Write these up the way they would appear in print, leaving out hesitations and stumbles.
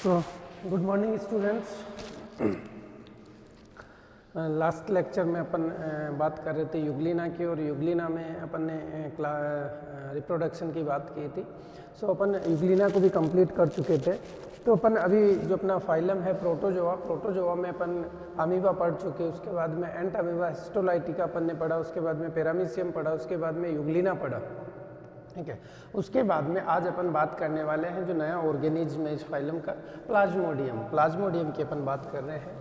So, good morning students. Last lecture में अपन बात कर रहे थे युग्लिना की, और युग्लिना में अपन ने रिप्रोडक्शन की बात की थी. सो अपन युग्लिना को भी कंप्लीट कर चुके थे. तो अपन अभी जो अपना फाइलम है प्रोटोजोआ में अपन अमीबा पढ़ चुके. उसके बाद में एंट अमीबा हिस्टोलाइटिका अपन ने पढ़ा. उसके बाद में पैरामीशियम पढ़ा. उसके बाद में युग्लिना पढ़ा. ठीक है. उसके बाद में आज अपन बात करने वाले हैं जो नया ऑर्गेनिज्म है इस फाइलम का, प्लाज्मोडियम की अपन बात कर रहे हैं.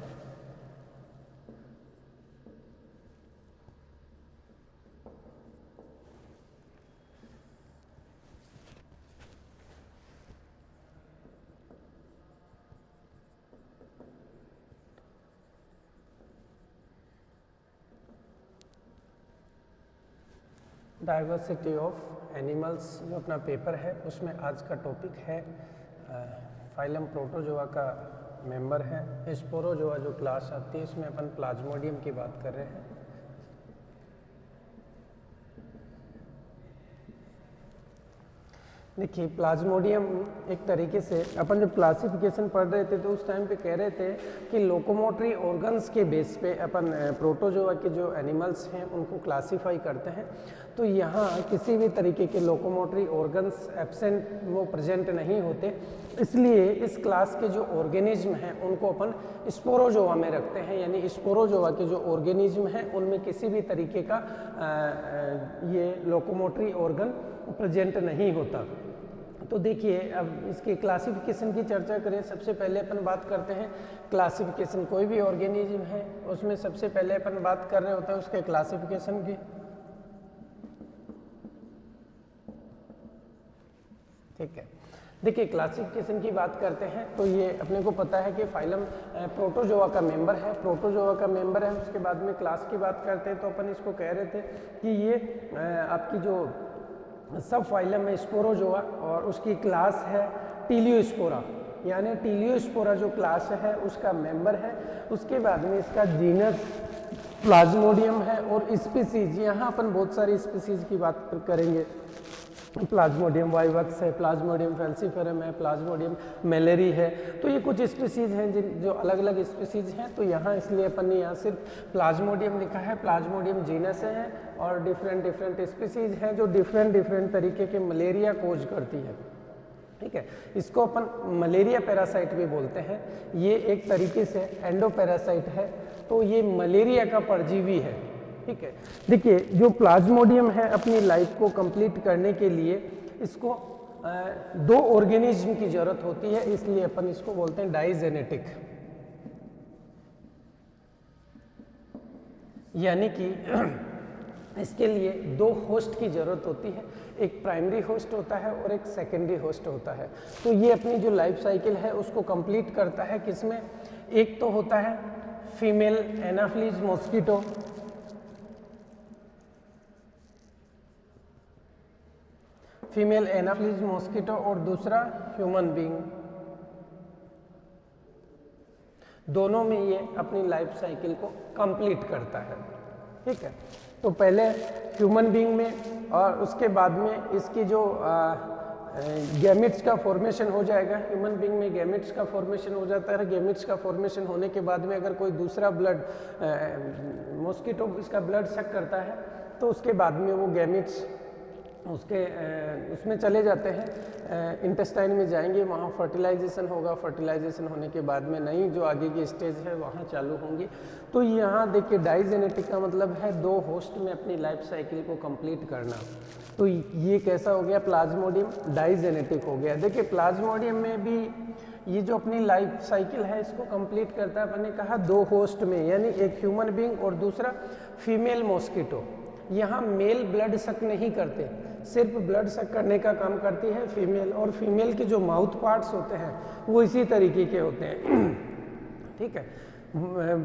डाइवर्सिटी ऑफ एनिमल्स जो अपना पेपर है उसमें आज का टॉपिक है फाइलम प्रोटोजोआ का मेंबर है. स्पोरोजोआ जो क्लास आती है उसमें अपन प्लाज्मोडियम की बात कर रहे हैं. देखिए प्लाज्मोडियम एक तरीके से अपन जब क्लासिफिकेशन पढ़ रहे थे तो उस टाइम पे कह रहे थे कि लोकोमोटरी ऑर्गन्स के बेस पे अपन प्रोटोजोआ के जो एनिमल्स हैं उनको क्लासिफाई करते हैं. तो यहाँ किसी भी तरीके के लोकोमोटरी ऑर्गन्स एब्सेंट वो प्रेजेंट नहीं होते, इसलिए इस क्लास के जो ऑर्गेनिज्म हैं उनको अपन स्पोरोजोआ में रखते हैं. यानी स्पोरोजोआ के जो ऑर्गेनिज्म हैं उनमें किसी भी तरीके का ये लोकोमोटरी ऑर्गन प्रेजेंट नहीं होता. तो देखिए अब इसके क्लासिफिकेशन की चर्चा करें. सबसे पहले अपन बात करते हैं क्लासिफिकेशन. कोई भी ऑर्गेनिज्म है उसमें सबसे पहले अपन बात कर रहे होते हैं उसके क्लासिफिकेशन की. ठीक है. देखिए क्लासिफिकेशन की बात करते हैं तो ये अपने को पता है कि फाइलम प्रोटोजोआ का मेंबर है. उसके बाद में क्लास की बात करते हैं तो अपन इसको कह रहे थे कि ये आपकी जो सब फाइलम है स्पोरोजोआ और उसकी क्लास है टीलियोस्पोरा. यानी टीलियोस्पोरा जो क्लास है उसका मेंबर है. उसके बाद में इसका जीनस प्लाज्मोडियम है और स्पीसीज, यहाँ अपन बहुत सारी स्पीसीज की बात करेंगे. प्लाज्मोडियम वाइवक्स है, प्लाज्मोडियम फैल्सीफेरम है, प्लाज्मोडियम मेलेरी है. तो ये कुछ स्पीसीज हैं जो अलग अलग स्पीसीज हैं. तो यहाँ इसलिए अपन ने यहाँ सिर्फ प्लाज्मोडियम लिखा है. प्लाज्मोडियम जीनस है और डिफरेंट स्पीसीज हैं जो डिफरेंट तरीके के मलेरिया कोज करती है. ठीक है. इसको अपन मलेरिया पैरासाइट भी बोलते हैं. ये एक तरीके से एंडोपैरासाइट है. तो ये मलेरिया का परजीवी है. ठीक है. देखिए जो प्लाज्मोडियम है अपनी लाइफ को कंप्लीट करने के लिए इसको दो ऑर्गेनिज्म की जरूरत होती है, इसलिए अपन इसको बोलते हैं डाइजेनेटिक. यानी कि इसके लिए दो होस्ट की जरूरत होती है. एक प्राइमरी होस्ट होता है और एक सेकेंडरी होस्ट होता है. तो ये अपनी जो लाइफ साइकिल है उसको कंप्लीट करता है. किसमें? एक तो होता है फीमेल एनाफिलीज मॉस्किटो, और दूसरा ह्यूमन बीइंग. दोनों में ये अपनी लाइफ साइकिल को कंप्लीट करता है. ठीक है. तो पहले ह्यूमन बीइंग में और उसके बाद में इसकी जो गैमेट्स का फॉर्मेशन हो जाएगा. ह्यूमन बीइंग में गैमेट्स का फॉर्मेशन हो जाता है. गैमेट्स का फॉर्मेशन होने के बाद में अगर कोई दूसरा ब्लड मॉस्किटो इसका ब्लड सक करता है तो उसके बाद में वो गैमेट्स उसमें चले जाते हैं, इंटेस्टाइन में जाएंगे, वहाँ फर्टिलाइजेशन होगा. फर्टिलाइजेशन होने के बाद में नई जो आगे की स्टेज है वहाँ चालू होंगी. तो यहाँ देखिए डाइजेनेटिक का मतलब है दो होस्ट में अपनी लाइफ साइकिल को कंप्लीट करना. तो ये कैसा हो गया? प्लाज्मोडियम डाइजेनेटिक हो गया. देखिए प्लाज्मोडियम में भी ये जो अपनी लाइफ साइकिल है इसको कंप्लीट करता है. मैंने कहा दो होस्ट में, यानी एक ह्यूमन बीइंग और दूसरा फीमेल मॉस्किटो. यहाँ मेल ब्लड सक नहीं करते, सिर्फ ब्लड सक करने का काम करती है फीमेल. और फीमेल के जो माउथ पार्ट्स होते हैं वो इसी तरीके के होते हैं. ठीक है.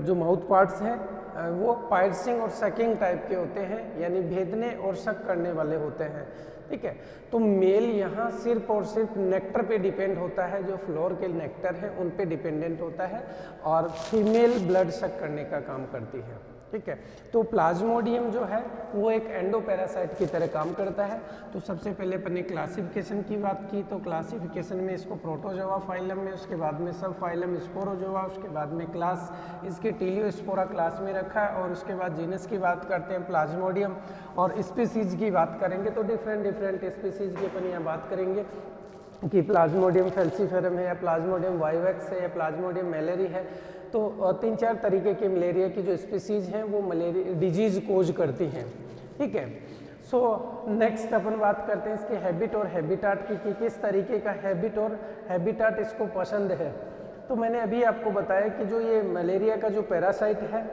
जो माउथ पार्ट्स हैं वो पायर्सिंग और सकिंग टाइप के होते हैं, यानी भेदने और सक करने वाले होते हैं. ठीक है. तो मेल यहाँ सिर्फ और सिर्फ नेक्टर पे डिपेंड होता है, जो फ्लोर के नेक्टर हैं उन पे डिपेंडेंट होता है, और फीमेल ब्लड सक करने का काम करती है. ठीक है। तो प्लाज्मोडियम जो है वो एक एंडोपैरासाइट की तरह काम करता है। तो सबसे पहले अपन ने क्लासिफिकेशन की बात की, तो क्लासिफिकेशन में इसको प्रोटोजोआ फाइलम में, उसके बाद में सब फाइलम स्पोरोजोआ, उसके बाद में क्लास इसके टीलियोस्पोरा क्लास में रखा है, और उसके बाद जीनस की बात करते हैं प्लाज्मोडियम, और स्पीसीज की बात करेंगे तो डिफरेंट स्पीसीज की अपन यहाँ बात करेंगे कि प्लाज्मोडियम फैल्सीफेरम है, या प्लाज्मोडियम वाइवेक्स है, या प्लाज्मोडियम मैलेरी है। तो 3-4 तरीके के मलेरिया की जो स्पीसीज हैं वो मलेरिया डिजीज कोज करती हैं, ठीक है। सो नेक्स्ट अपन बात करते हैं इसके हैबिट और हैबिटाट की, कि किस तरीके का हैबिट और हैबिटाट इसको पसंद है। तो मैंने अभी आपको बताया कि जो ये मलेरिया का जो पैरासाइट है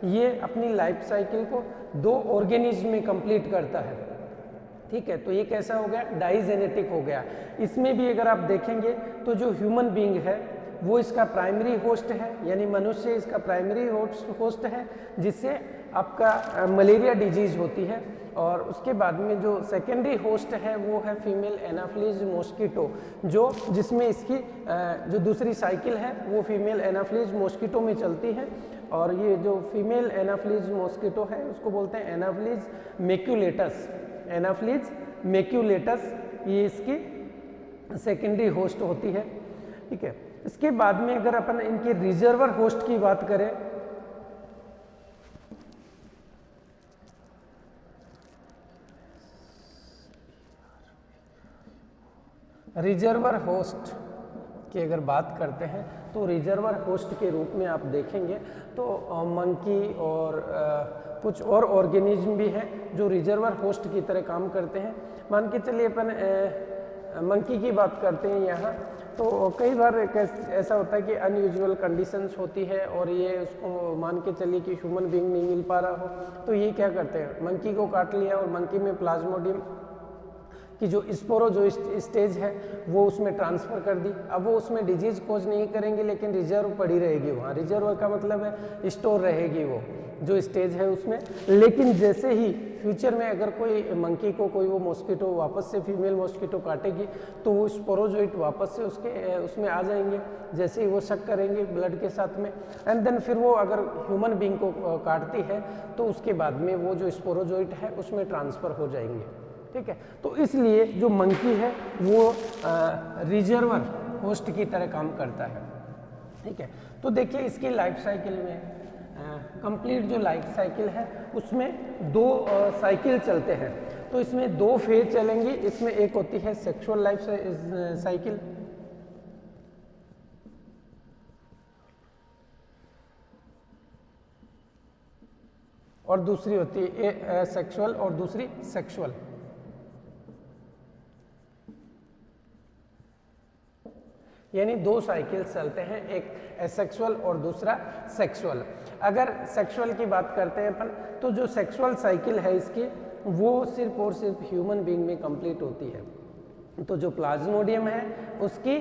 ये अपनी लाइफ साइकिल को 2 ऑर्गेनिज्म में कंप्लीट करता है, ठीक है। तो ये कैसा हो गया, डाइजेनेटिक हो गया। इसमें भी अगर आप देखेंगे तो जो ह्यूमन बीइंग है वो इसका प्राइमरी होस्ट है, यानी मनुष्य इसका प्राइमरी होस्ट है जिससे आपका मलेरिया डिजीज होती है। और उसके बाद में जो सेकेंडरी होस्ट है वो है फीमेल एनाफ्लीज मॉस्किटो, जो जिसमें इसकी जो दूसरी साइकिल है वो फीमेल एनाफ्लीज मॉस्किटो में चलती है। और ये जो फीमेल एनाफ्लीज मॉस्किटो है उसको बोलते हैं एनाफ्लीज मैक्यूलेटस, एनाफ्लीज मैक्यूलेटस, ये इसकी सेकेंडरी होस्ट होती है, ठीक है। इसके बाद में अगर अपन इनके रिजर्वर होस्ट की बात करें, रिजर्वर होस्ट की अगर बात करते हैं तो रिजर्वर होस्ट के रूप में आप देखेंगे तो मंकी और कुछ और ऑर्गेनिज्म भी हैं जो रिजर्वर होस्ट की तरह काम करते हैं। मान के चलिए अपन मंकी की बात करते हैं यहाँ, तो कई बार ऐसा होता है कि अनयूजुअल कंडीशंस होती है और ये उसको मान के चलिए कि ह्यूमन बीइंग नहीं मिल पा रहा हो, तो ये क्या करते हैं, मंकी को काट लिया और मंकी में प्लाज्मोडियम कि जो स्पोरो जो स्टेज है वो उसमें ट्रांसफ़र कर दी। अब वो उसमें डिजीज कोज नहीं करेंगे लेकिन रिजर्व पड़ी रहेगी वहाँ, रिजर्व का मतलब है स्टोर रहेगी वो जो स्टेज है उसमें। लेकिन जैसे ही फ्यूचर में अगर कोई मंकी को कोई वो मॉस्किटो वापस से फीमेल मॉस्किटो काटेगी तो वो स्पोरोजोइट वापस से उसमें आ जाएंगे जैसे ही वो शक करेंगे ब्लड के साथ में, एंड देन फिर वो अगर ह्यूमन बीइंग को काटती है तो उसके बाद में वो जो स्पोरोजोइट है उसमें ट्रांसफ़र हो जाएंगे, ठीक है। तो इसलिए जो मंकी है वो रिजर्वर होस्ट की तरह काम करता है, ठीक है। तो देखिए इसकी लाइफ साइकिल में कंप्लीट जो लाइफ साइकिल है उसमें 2 साइकिल चलते हैं। तो इसमें 2 फेज चलेंगी। इसमें एक होती है सेक्सुअल लाइफ साइकिल, और दूसरी होती है एसेक्सुअल और दूसरी सेक्सुअल। यानी 2 साइकिल चलते हैं, एक एसेक्सुअल और दूसरा सेक्सुअल। अगर सेक्सुअल की बात करते हैं अपन तो जो सेक्सुअल साइकिल है इसकी वो सिर्फ और सिर्फ ह्यूमन बीइंग में कंप्लीट होती है। तो जो प्लाज्मोडियम है उसकी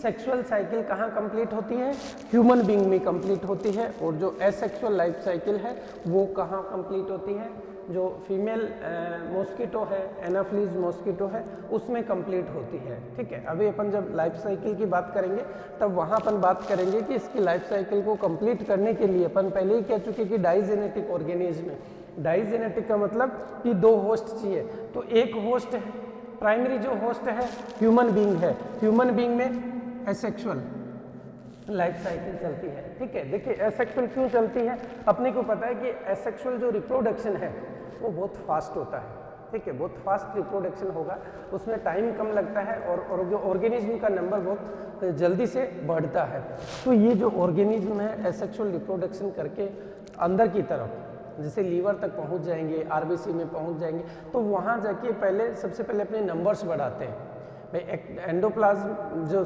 सेक्सुअल साइकिल कहाँ कंप्लीट होती है, ह्यूमन बीइंग में कंप्लीट होती है। और जो एसेक्सुअल लाइफ साइकिल है वो कहाँ कंप्लीट होती है, जो फीमेल मॉस्किटो है एनाफ्लीज मॉस्किटो है उसमें कंप्लीट होती है, ठीक है। अभी अपन जब लाइफ साइकिल की बात करेंगे तब वहाँ अपन बात करेंगे कि इसकी लाइफ साइकिल को कंप्लीट करने के लिए अपन पहले ही कह चुके कि डाइजेनेटिक ऑर्गेनिज्म है। डाइजेनेटिक का मतलब कि 2 होस्ट चाहिए। तो एक होस्ट है, प्राइमरी जो होस्ट है ह्यूमन बीइंग है, ह्यूमन बीइंग में एसेक्सुअल लाइफ साइकिल चलती है, ठीक है। देखिए एसेक्सुअल क्यों चलती है, अपने को पता है कि एसेक्सुअल जो रिप्रोडक्शन है वो बहुत फास्ट होता है, ठीक है। बहुत फास्ट रिप्रोडक्शन होगा, उसमें टाइम कम लगता है और जो ऑर्गेनिज्म का नंबर बहुत जल्दी से बढ़ता है। तो ये जो ऑर्गेनिज्म है एसेक्सुअल रिप्रोडक्शन करके अंदर की तरफ जैसे लीवर तक पहुंच जाएंगे, आरबीसी में पहुंच जाएंगे, तो वहाँ जाके सबसे पहले अपने नंबर्स बढ़ाते हैं भाई। एंडोप्लाज्म जो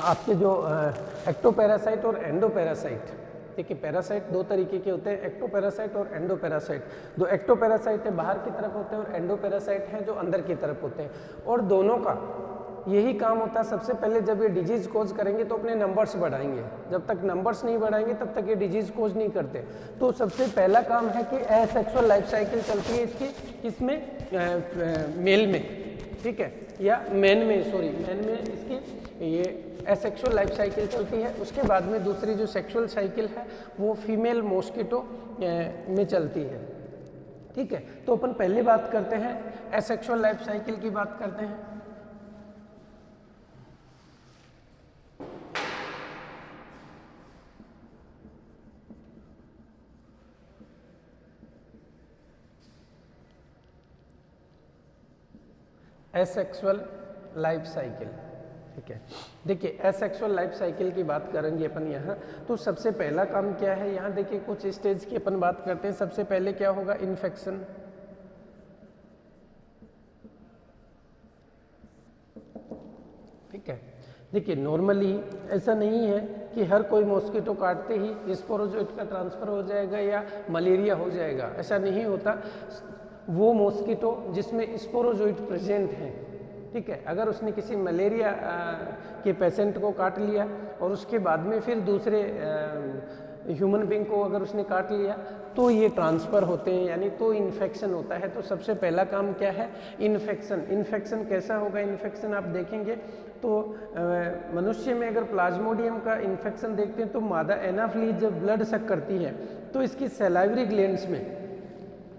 आपके जो एक्टोपैरासाइट और एंडोपैरासाइट, देखिए पैरासाइट 2 तरीके के होते हैं, एक्टोपैरासाइट और एंडोपैरासाइट। जो एक्टोपैरासाइट है बाहर की तरफ होते हैं और एंडोपैरासाइट हैं जो अंदर की तरफ होते हैं। और दोनों का यही काम होता है, सबसे पहले जब ये डिजीज कोज करेंगे तो अपने नंबर्स बढ़ाएंगे, जब तक नंबर्स नहीं बढ़ाएंगे तब तक ये डिजीज कोज नहीं करते। तो सबसे पहला काम है कि एसेक्सुअल लाइफ साइकिल चलती है इसकी, इसमें मेल में, ठीक है, या मैन में इसकी ये एसेक्सुअल लाइफ साइकिल चलती है। उसके बाद में दूसरी जो सेक्सुअल साइकिल है वो फीमेल मॉस्किटो में चलती है। ठीक है, तो अपन पहले बात करते हैं एसेक्सुअल लाइफ साइकिल की बात करते हैं। एसेक्सुअल लाइफ साइकिल, ठीक है। देखिए एसेक्सुअल लाइफ साइकिल की बात करेंगे अपन यहाँ, तो सबसे पहला काम क्या है, यहाँ देखिए कुछ स्टेज की अपन बात करते हैं। सबसे पहले क्या होगा, इन्फेक्शन। ठीक है, देखिए नॉर्मली ऐसा नहीं है कि हर कोई मॉस्किटो काटते ही स्पोरोजोइट का ट्रांसफर हो जाएगा या मलेरिया हो जाएगा, ऐसा नहीं होता। वो मॉस्किटो जिसमें स्पोरोजोइट प्रेजेंट है, ठीक है, अगर उसने किसी मलेरिया के पेशेंट को काट लिया और उसके बाद में फिर दूसरे ह्यूमन बींग को अगर उसने काट लिया तो ये ट्रांसफ़र होते हैं, यानी तो इन्फेक्शन होता है। तो सबसे पहला काम क्या है, इन्फेक्शन। इन्फेक्शन कैसा होगा, इन्फेक्शन आप देखेंगे तो मनुष्य में अगर प्लाज्मोडियम का इन्फेक्शन देखते हैं तो मादा एनाफ्लीज जब ब्लड सक करती है तो इसकी सैलाइवरी ग्लैंड्स में,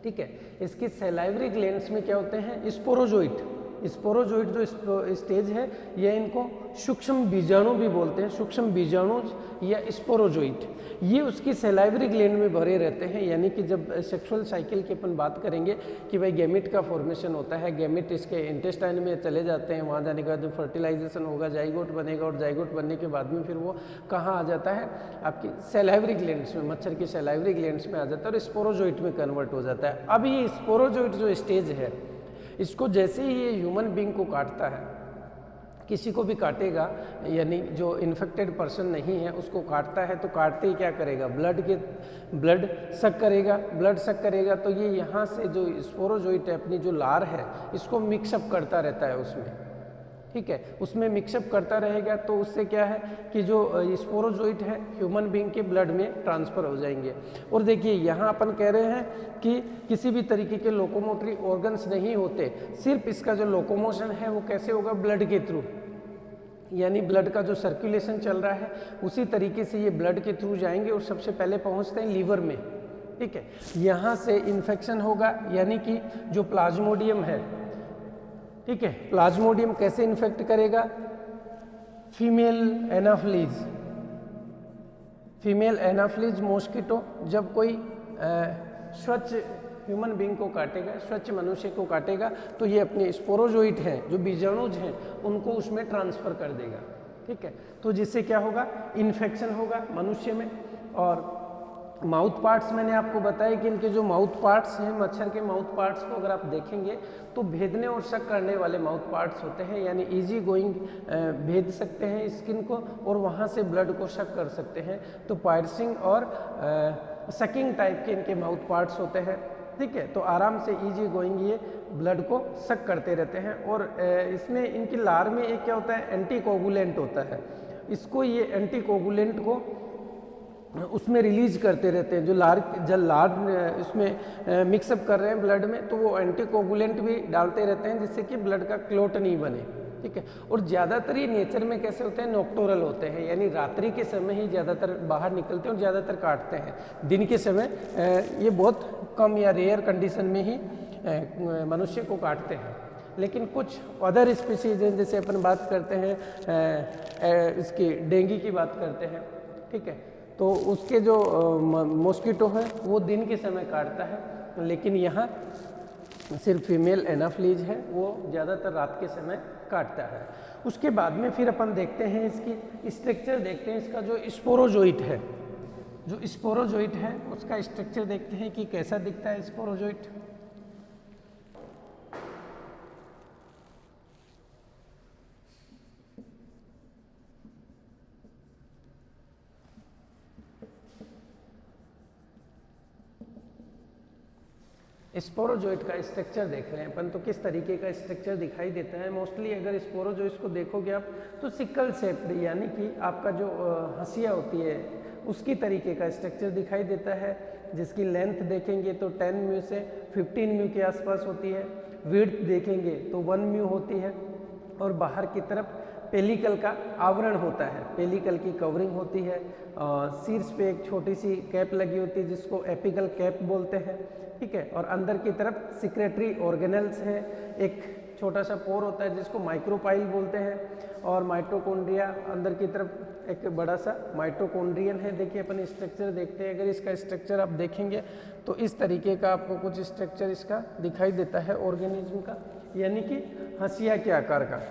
ठीक है, इसकी सैलाइवरी ग्लैंड्स में क्या होते हैं, स्पोरोजोइट। स्पोरोजोइट जो स्टेज है यह इनको सूक्ष्म बीजाणु भी बोलते हैं, सूक्ष्म बीजाणु या स्पोरोजोइट, ये उसकी सैलाइवरी ग्लैंड में भरे रहते हैं। यानी कि जब सेक्सुअल साइकिल की अपन बात करेंगे कि भाई गैमेट का फॉर्मेशन होता है, गैमेट इसके इंटेस्टाइन में चले जाते हैं, वहाँ जाने के बाद फर्टिलाइजेशन होगा, जाइगोट बनेगा और जाइगोट बनने के बाद में फिर वो कहाँ आ जाता है, आपकी सैलाइवरी ग्लैंड्स में, मच्छर की सैलाइवरी ग्लैंड्स में आ जाता है और स्पोरोजोइट में कन्वर्ट हो जाता है। अब ये स्पोरोजोइट जो स्टेज है, इसको जैसे ही ये ह्यूमन बींग को काटता है, किसी को भी काटेगा, यानी जो इन्फेक्टेड पर्सन नहीं है उसको काटता है, तो काटते ही क्या करेगा, ब्लड सक करेगा। ब्लड सक करेगा तो ये यहाँ से जो स्पोरोजोइट है, अपनी जो लार है, इसको मिक्सअप करता रहता है उसमें, ठीक है, उसमें मिक्सअप करता रहेगा। तो उससे क्या है कि जो स्पोरोजोइट है ह्यूमन बींग के ब्लड में ट्रांसफ़र हो जाएंगे। और देखिए यहाँ अपन कह रहे हैं कि किसी भी तरीके के लोकोमोटरी ऑर्गन्स नहीं होते, सिर्फ इसका जो लोकोमोशन है वो कैसे होगा, ब्लड के थ्रू, यानी ब्लड का जो सर्कुलेशन चल रहा है उसी तरीके से ये ब्लड के थ्रू जाएंगे और सबसे पहले पहुँचते हैं लीवर में, ठीक है। यहाँ से इन्फेक्शन होगा, यानी कि जो प्लाज्मोडियम है, ठीक है, प्लाज्मोडियम कैसे इन्फेक्ट करेगा, female Anopheles. Female Anopheles mosquito जब कोई स्वच्छ ह्यूमन बींग को काटेगा, स्वच्छ मनुष्य को काटेगा, तो ये अपने स्पोरोजोइट हैं, जो बीजाणुज हैं, उनको उसमें ट्रांसफ़र कर देगा, ठीक है। तो जिससे क्या होगा, इन्फेक्शन होगा मनुष्य में। और माउथ पार्ट्स मैंने आपको बताया कि इनके जो माउथ पार्ट्स हैं, मच्छर के माउथ पार्ट्स को अगर आप देखेंगे तो भेदने और शक करने वाले माउथ पार्ट्स होते हैं, यानी इजी गोइंग, भेद सकते हैं स्किन को और वहाँ से ब्लड को शक कर सकते हैं। तो पायर्सिंग और सकिंग टाइप के इनके माउथ पार्ट्स होते हैं, ठीक है। तो आराम से इजी गोइंग ये ब्लड को सक करते रहते हैं। और इसमें इनकी लार में एक क्या होता है, एंटी कोगुलेंट होता है, इसको ये एंटी कोगुलेंट को उसमें रिलीज करते रहते हैं। जो लार इसमें मिक्सअप कर रहे हैं ब्लड में, तो वो एंटीकोगुलेंट भी डालते रहते हैं जिससे कि ब्लड का क्लॉट नहीं बने, ठीक है। और ज़्यादातर ये नेचर में कैसे होते हैं, नॉक्टोरल होते हैं, यानी रात्रि के समय ही ज़्यादातर बाहर निकलते हैं और ज़्यादातर काटते हैं। दिन के समय ये बहुत कम या रेयर कंडीशन में ही मनुष्य को काटते हैं। लेकिन कुछ अदर स्पीसीज हैं, जैसे अपन बात करते हैं इसकी डेंगू की बात करते हैं, ठीक है, तो उसके जो मॉस्किटो है वो दिन के समय काटता है, लेकिन यहाँ सिर्फ फीमेल एनाफ्लीज है वो ज़्यादातर रात के समय काटता है। उसके बाद में फिर अपन देखते हैं इसकी स्ट्रक्चर, देखते हैं इसका जो स्पोरोजोइट है, जो स्पोरोजोइट है उसका स्ट्रक्चर देखते हैं कि कैसा दिखता है स्पोरोजोइट। स्पोरोजोइट का स्ट्रक्चर देख रहे हैं अपन, तो किस तरीके का स्ट्रक्चर दिखाई देता है। मोस्टली अगर स्पोरोजोइट्स को देखोगे आप तो सिकल शेप्ड, यानी कि आपका जो हंसिया होती है उसकी तरीके का स्ट्रक्चर दिखाई देता है, जिसकी लेंथ देखेंगे तो 10 म्यू से 15 म्यू के आसपास होती है। विड्थ देखेंगे तो 1 म्यू होती है और बाहर की तरफ पेलिकल का आवरण होता है, पेलिकल की कवरिंग होती है, शीर्ष पे एक छोटी सी कैप लगी होती है जिसको एपिकल कैप बोलते हैं, ठीक है। और अंदर की तरफ सिक्रेटरी ऑर्गेनेल्स है, एक छोटा सा पोर होता है जिसको माइक्रोपाइल बोलते हैं, और माइटोकॉन्ड्रिया अंदर की तरफ एक बड़ा सा माइटोकॉन्ड्रियन है। देखिए अपन स्ट्रक्चर देखते हैं, अगर इसका स्ट्रक्चर आप देखेंगे तो इस तरीके का आपको कुछ स्ट्रक्चर इसका दिखाई देता है ऑर्गेनिज्म का, यानी कि हंसिया के आकार का।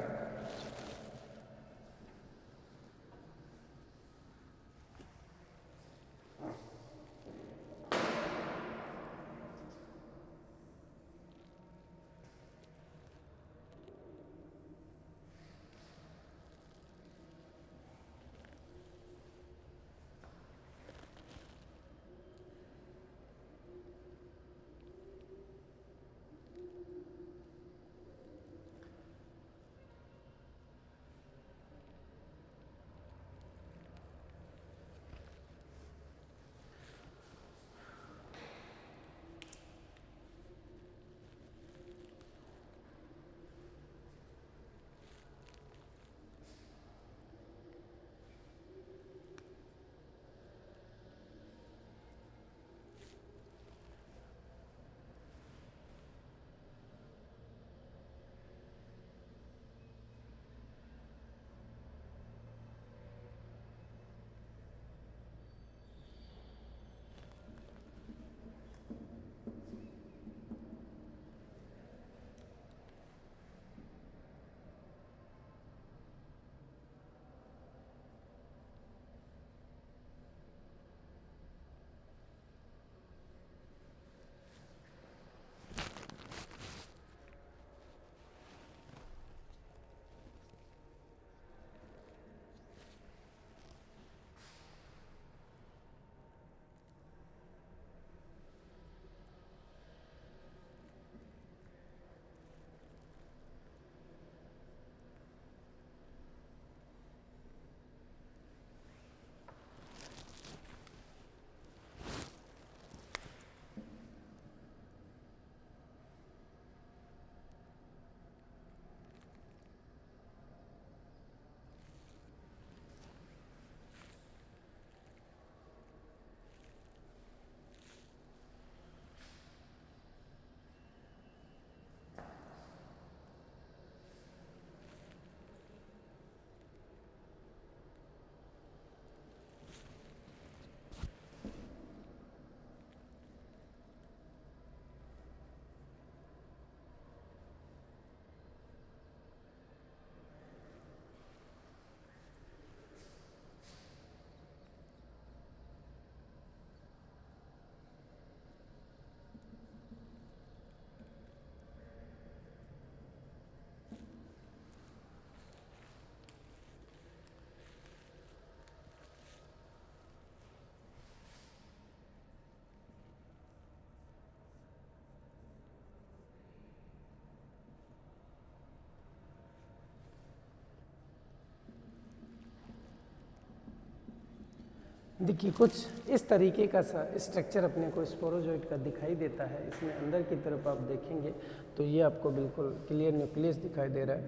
देखिए कुछ इस तरीके का स्ट्रक्चर अपने को स्पोरोजोइट का दिखाई देता है। इसमें अंदर की तरफ आप देखेंगे तो ये आपको बिल्कुल क्लियर न्यूक्लियस दिखाई दे रहा है,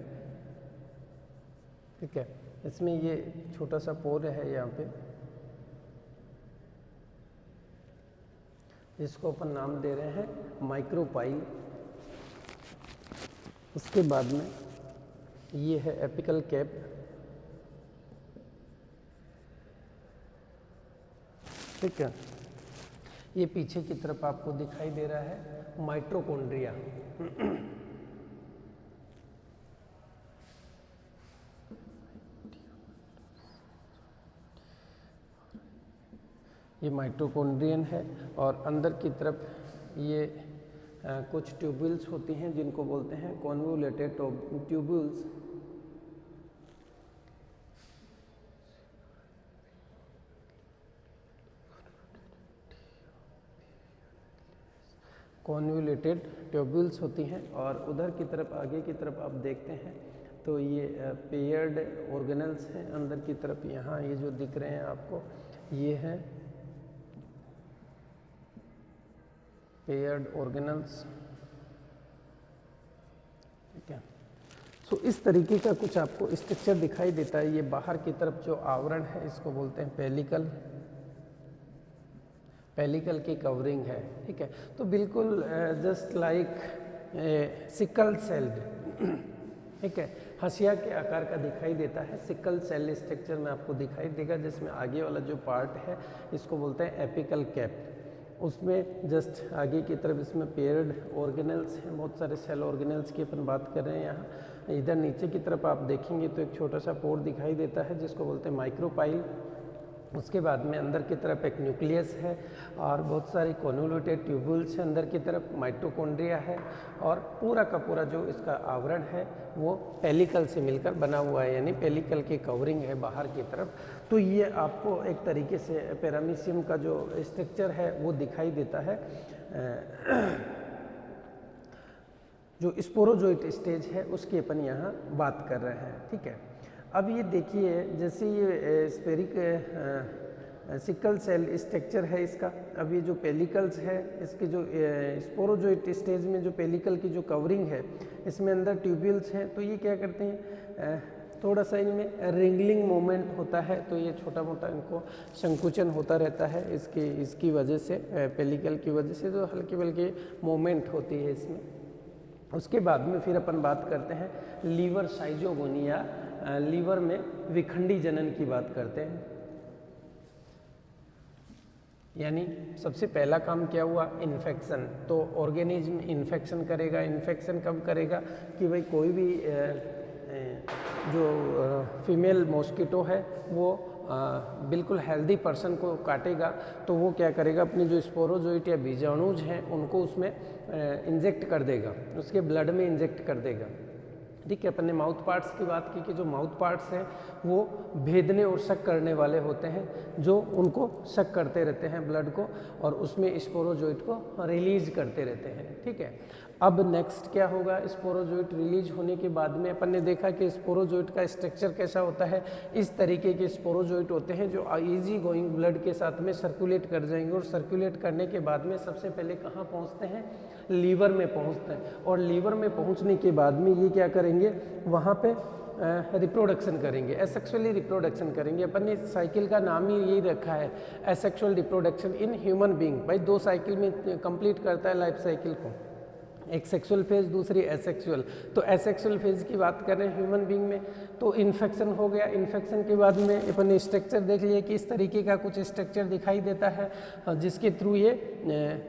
ठीक है। इसमें ये छोटा सा पोर है यहाँ पे, इसको अपन नाम दे रहे हैं माइक्रोपाइल। उसके बाद में ये है एपिकल कैप, ठीक है। ये पीछे की तरफ आपको दिखाई दे रहा है माइटोकॉन्ड्रिया। ये माइटोकॉन्ड्रियन है, और अंदर की तरफ ये कुछ ट्यूब्यूल्स होती हैं जिनको बोलते हैं कॉन्वोल्यूटेड ट्यूब्यूल्स। कॉन्वोल्यूटेड ट्यूब्यूल्स होती हैं, और उधर की तरफ आगे की तरफ आप देखते हैं तो ये पेयर्ड ऑर्गेनल्स हैं। अंदर की तरफ यहाँ ये जो दिख रहे हैं आपको, ये हैं पेयर्ड ऑर्गेनल्स, ठीक है। सो इस तरीके का कुछ आपको स्ट्रक्चर दिखाई देता है। ये बाहर की तरफ जो आवरण है इसको बोलते हैं पेलिकल, पेलिकल की कवरिंग है, ठीक है। तो बिल्कुल जस्ट लाइक सिकल सेल्ड, ठीक है, हंसिया के आकार का दिखाई देता है। सिकल सेल स्ट्रक्चर में आपको दिखाई देगा, जिसमें आगे वाला जो पार्ट है इसको बोलते हैं एपिकल कैप। उसमें जस्ट आगे की तरफ इसमें पेयर्ड ऑर्गेनल्स हैं, बहुत सारे सेल ऑर्गेनल्स की अपन बात कर रहे हैं यहाँ। इधर नीचे की तरफ आप देखेंगे तो एक छोटा सा पोर दिखाई देता है जिसको बोलते हैं माइक्रोपाइल। उसके बाद में अंदर की तरफ एक न्यूक्लियस है और बहुत सारी कॉन्वोल्यूटेड ट्यूबुल्स हैं अंदर की तरफ, माइटोकॉन्ड्रिया है और पूरा का पूरा जो इसका आवरण है वो पेलिकल से मिलकर बना हुआ है, यानी पेलिकल की कवरिंग है बाहर की तरफ। तो ये आपको एक तरीके से पैरामीशियम का जो स्ट्रक्चर है वो दिखाई देता है। जो स्पोरोजोइट स्टेज है उसकी अपन यहाँ बात कर रहे हैं, ठीक है। अब ये देखिए, जैसे ये स्पेरिक सिकल सेल स्ट्रक्चर है इसका, अब ये जो पेलिकल्स है इसके जो स्पोरोजोइट स्टेज में जो पेलिकल की जो कवरिंग है इसमें अंदर ट्यूब्यूल्स हैं। तो ये क्या करते हैं, थोड़ा सा इनमें रिंगलिंग मोमेंट होता है, तो ये छोटा मोटा इनको संकुचन होता रहता है इसकी वजह से, पेलिकल की वजह से जो हल्की बल्कि मोमेंट होती है इसमें। उसके बाद में फिर अपन बात करते हैं लीवर साइजोगोनी या लीवर में विखंडी जनन की बात करते हैं। यानी सबसे पहला काम क्या हुआ, इन्फेक्शन। तो ऑर्गेनिज्म इन्फेक्शन करेगा। इन्फेक्शन कब करेगा कि भाई कोई भी जो फीमेल मॉस्किटो है वो बिल्कुल हेल्दी पर्सन को काटेगा, तो वो क्या करेगा, अपने जो स्पोरोजोइट या बीजाणुज हैं उनको उसमें इंजेक्ट कर देगा, उसके ब्लड में इंजेक्ट कर देगा, ठीक है। अपन ने माउथ पार्ट्स की बात की कि जो माउथ पार्ट्स हैं वो भेदने और शक करने वाले होते हैं, जो उनको शक करते रहते हैं ब्लड को और उसमें स्पोरोजोइट को रिलीज करते रहते हैं, ठीक है। अब नेक्स्ट क्या होगा, स्पोरोजोइट रिलीज होने के बाद में अपन ने देखा कि स्पोरोजोइट का स्ट्रक्चर कैसा होता है। इस तरीके के स्पोरोजोइट होते हैं जो इजी गोइंग ब्लड के साथ में सर्कुलेट कर जाएंगे और सर्कुलेट करने के बाद में सबसे पहले कहाँ पहुँचते हैं, लीवर में पहुँचते हैं। और लीवर में पहुँचने के बाद में ये क्या करेंगे, वहाँ पे रिप्रोडक्शन करेंगे, एसेक्सुअली रिप्रोडक्शन करेंगे। अपन ने साइकिल का नाम ही यही रखा है, asexual reproduction in human being. भाई 2 साइकिल में कंप्लीट करता है लाइफ साइकिल को, एक सेक्सुअल फेज, दूसरी एसेक्सुअल। तो एसेक्सुअल फेज की बात कर रहे हैं ह्यूमन बीइंग में। तो इन्फेक्शन हो गया, इन्फेक्शन के बाद में अपन स्ट्रक्चर देख लिए कि इस तरीके का कुछ स्ट्रक्चर दिखाई देता है, जिसके थ्रू ये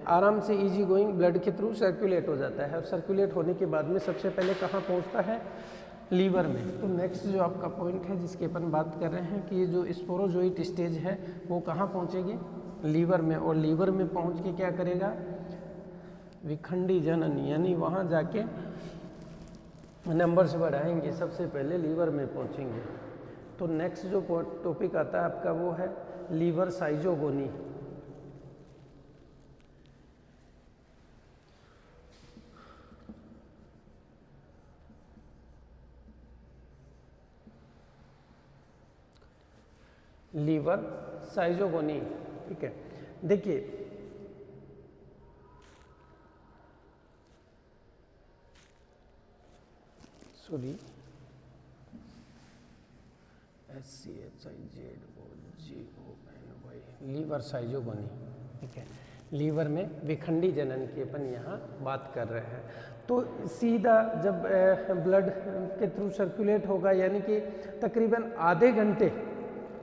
आराम से इजी गोइंग ब्लड के थ्रू सर्कुलेट हो जाता है। और सर्कुलेट होने के बाद में सबसे पहले कहाँ पहुँचता है, लीवर में। तो नेक्स्ट जो आपका पॉइंट है जिसकी अपन बात कर रहे हैं कि ये जो स्पोरोजोइट स्टेज है वो कहाँ पहुँचेगी, लीवर में। और लीवर में पहुँच के क्या करेगा, विखंडी जनन, यानी वहाँ जाके नंबर्स बढ़ाएंगे, सबसे पहले लीवर में पहुँचेंगे। तो नेक्स्ट जो टॉपिक आता है आपका वो है लीवर साइजोगोनी। लीवर साइजोगोनी, ठीक है। देखिए सॉरी, SCHIZOGONY, लीवर साइजोगोनी, ठीक है। लीवर में विखंडी जनन की अपन यहाँ बात कर रहे हैं। तो सीधा जब ब्लड के थ्रू सर्कुलेट होगा, यानी कि तकरीबन आधे घंटे,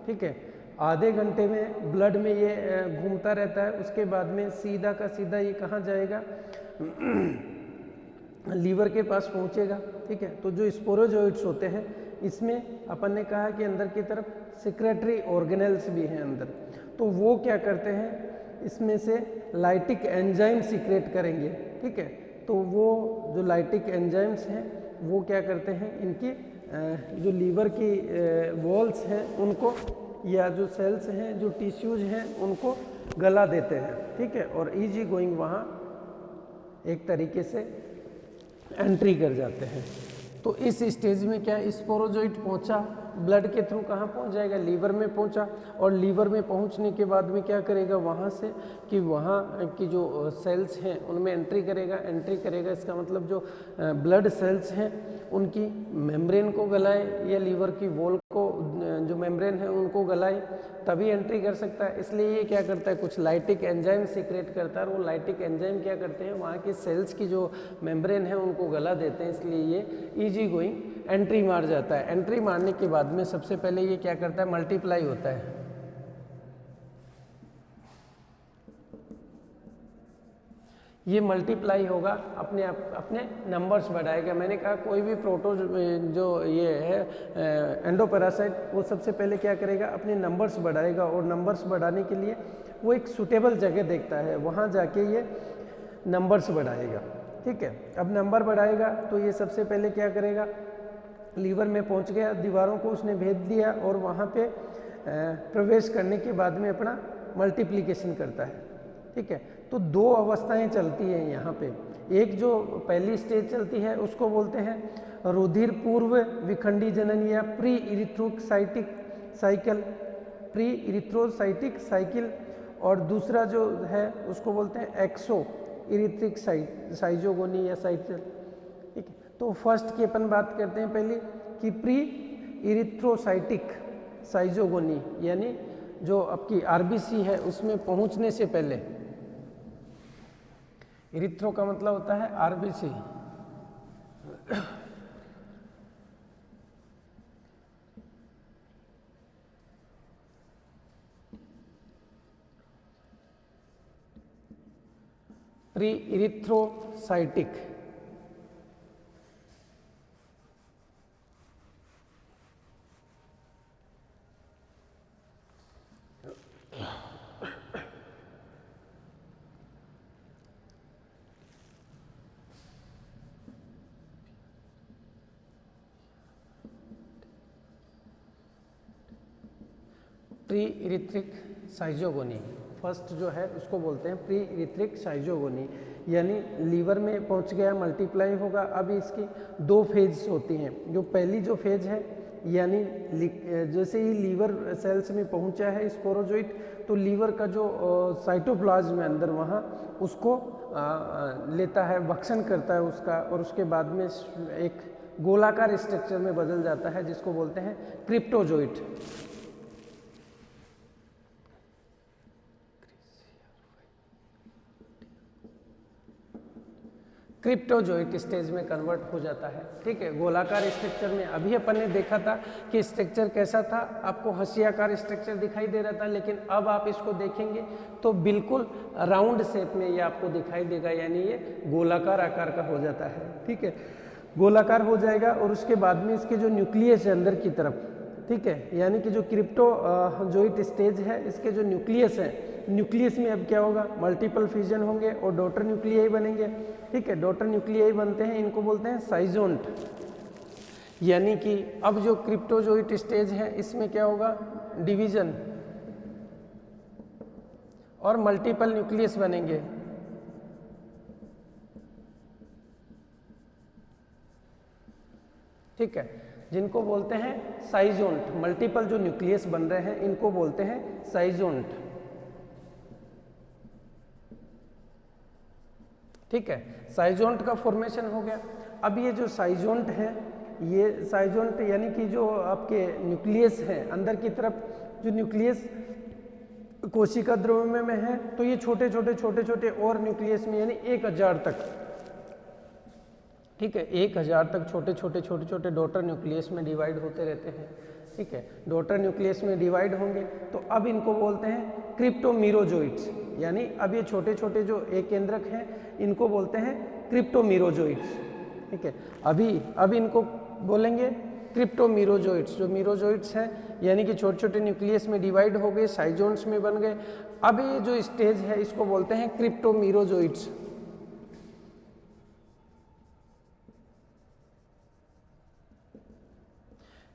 ठीक है, आधे घंटे में ब्लड में ये घूमता रहता है। उसके बाद में सीधा का सीधा ये कहाँ जाएगा, लीवर के पास पहुँचेगा, ठीक है। तो जो स्पोरोजोइट्स होते हैं इसमें अपन ने कहा कि अंदर की तरफ सिक्रेटरी ऑर्गेनेल्स भी हैं अंदर। तो वो क्या करते हैं, इसमें से लाइटिक एंजाइम सीक्रेट करेंगे, ठीक है। तो वो जो लाइटिक एंजाइम्स हैं वो क्या करते हैं, इनकी जो लीवर की वॉल्स हैं उनको, या जो सेल्स हैं, जो टिश्यूज हैं उनको गला देते हैं, ठीक है। और इजी गोइंग वहाँ एक तरीके से एंट्री कर जाते हैं। तो इस स्टेज में क्या स्पोरोजोइट पहुंचा, ब्लड के थ्रू कहाँ पहुँच जाएगा, लीवर में पहुँचा, और लीवर में पहुँचने के बाद में क्या करेगा वहाँ से कि वहाँ की जो सेल्स हैं उनमें एंट्री करेगा। इसका मतलब जो ब्लड सेल्स हैं उनकी मेम्ब्रेन को गलाए या लीवर की वॉल को जो मेम्ब्रेन है उनको गलाए, तभी एंट्री कर सकता है। इसलिए ये क्या करता है, कुछ लाइटिक एंजाइम सीक्रेट करता है, और वो लाइटिक एंजाइम क्या करते हैं, वहाँ की सेल्स की जो मेम्ब्रेन है उनको गला देते हैं, इसलिए ये इजी गोइंग एंट्री मार जाता है। एंट्री मारने के बाद में सबसे पहले ये क्या करता है, मल्टीप्लाई होता है। ये मल्टीप्लाई होगा, अपने नंबर्स बढ़ाएगा। मैंने कहा कोई भी प्रोटो जो ये है एंडोपैरासाइट, वो सबसे पहले क्या करेगा, अपने नंबर्स बढ़ाएगा, और नंबर्स बढ़ाने के लिए वो एक सूटेबल जगह देखता है, वहाँ जाके ये नंबर्स बढ़ाएगा। ठीक है, अब नंबर बढ़ाएगा तो ये सबसे पहले क्या करेगा, लीवर में पहुँच गया, दीवारों को उसने भेद दिया, और वहाँ पे प्रवेश करने के बाद में अपना मल्टीप्लिकेशन करता है। ठीक है, तो दो अवस्थाएं चलती हैं यहाँ पे। एक जो पहली स्टेज चलती है उसको बोलते हैं रुधिर पूर्व विखंडी जनन या प्री इरिथ्रोसाइटिक साइकिल, और दूसरा जो है उसको बोलते हैं एक्सो इरिथ्रिक साइजोगोनी या साइकिल। ठीक है, तो फर्स्ट की अपन बात करते हैं पहले कि प्री इरिथ्रोसाइटिक साइजोगोनी, यानी जो आपकी आरबीसी है उसमें पहुंचने से पहले। इरिथ्रो का मतलब होता है RBC. Pre erythrocytic, pre erythric schizogony, first जो है उसको बोलते हैं प्री इरिथ्रिक साइजोगोनी, यानी लीवर में पहुंच गया, मल्टीप्लाई होगा। अब इसकी दो फेज होती हैं। जो पहली जो फेज है, यानी जैसे ही लीवर सेल्स में पहुंचा है स्पोरोजोइट, तो लीवर का जो साइटोप्लाज्म है अंदर, वहाँ उसको लेता है, भक्षण करता है उसका, और उसके बाद में एक गोलाकार स्ट्रक्चर में बदल जाता है जिसको बोलते हैं क्रिप्टोजोइट। क्रिप्टोजोइट स्टेज में कन्वर्ट हो जाता है। ठीक है, गोलाकार स्ट्रक्चर में अभी अपन ने देखा था कि स्ट्रक्चर कैसा था, आपको हंसियाकार स्ट्रक्चर दिखाई दे रहा था, लेकिन अब आप इसको देखेंगे तो बिल्कुल राउंड शेप में ये आपको दिखाई देगा, यानी ये गोलाकार आकार का हो जाता है। ठीक है, गोलाकार हो जाएगा, और उसके बाद में इसके जो न्यूक्लियस है अंदर की तरफ, ठीक है, यानी कि जो क्रिप्टोजोइट स्टेज है, इसके जो न्यूक्लियस है, न्यूक्लियस में अब क्या होगा, मल्टीपल फ्यूजन होंगे और डॉटर न्यूक्लियाई बनेंगे। ठीक है, डॉटर न्यूक्लियाई बनते हैं, इनको बोलते हैं साइजोन्ट। यानी कि अब जो क्रिप्टोजोइट स्टेज है इसमें क्या होगा, डिवीजन और मल्टीपल न्यूक्लियस बनेंगे। ठीक है, जिनको बोलते हैं साइजोन्ट। मल्टीपल जो न्यूक्लियस बन रहे हैं इनको बोलते हैं साइजोन्ट। ठीक है, साइजोन्ट का फॉर्मेशन हो गया। अब ये जो साइजोन्ट है, ये साइजोन्ट यानी कि जो आपके न्यूक्लियस है अंदर की तरफ, जो न्यूक्लियस कोशिका द्रव्य में है, तो ये छोटे छोटे और न्यूक्लियस में, यानी 1000 तक। ठीक है, 1000 तक छोटे छोटे डॉटर न्यूक्लियस में डिवाइड होते रहते हैं। ठीक है, डॉटर न्यूक्लियस में डिवाइड होंगे तो अब इनको बोलते हैं क्रिप्टोमीरोजोइट्स, यानी अब ये छोटे छोटे जो एक केंद्रक हैं इनको बोलते हैं क्रिप्टोमीरोजोइट्स। ठीक है, अब इनको बोलेंगे क्रिप्टोमीरोजोइट्स। जो मीरोजोइट्स हैं यानी कि छोटे छोटे न्यूक्लियस में डिवाइड हो गए, साइजोन्स में बन गए। अब ये जो स्टेज है इसको बोलते हैं क्रिप्टोमीरोजोइट्स।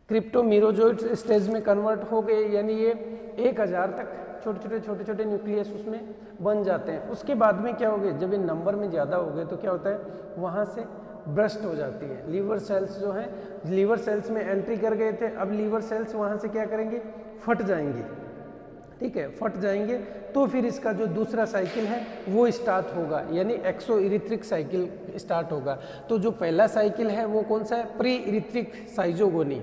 क्रिप्टोमीरोजोइट्स स्टेज में कन्वर्ट हो गए, यानी ये 1000 तक छोटे छोटे न्यूक्लियस उसमें बन जाते हैं। उसके बाद में क्या हो गए, जब ये नंबर में ज़्यादा हो गए तो क्या होता है, वहाँ से ब्रस्ट हो जाती है। लीवर सेल्स जो हैं, लीवर सेल्स में एंट्री कर गए थे, अब लीवर सेल्स वहाँ से क्या करेंगे, फट जाएंगे, ठीक है, फट जाएंगे तो फिर इसका जो दूसरा साइकिल है वो स्टार्ट होगा, यानी एक्सो इरिथ्रिक साइकिल स्टार्ट होगा। तो जो पहला साइकिल है वो कौन सा है, प्री इरिथ्रिक साइजोगोनी,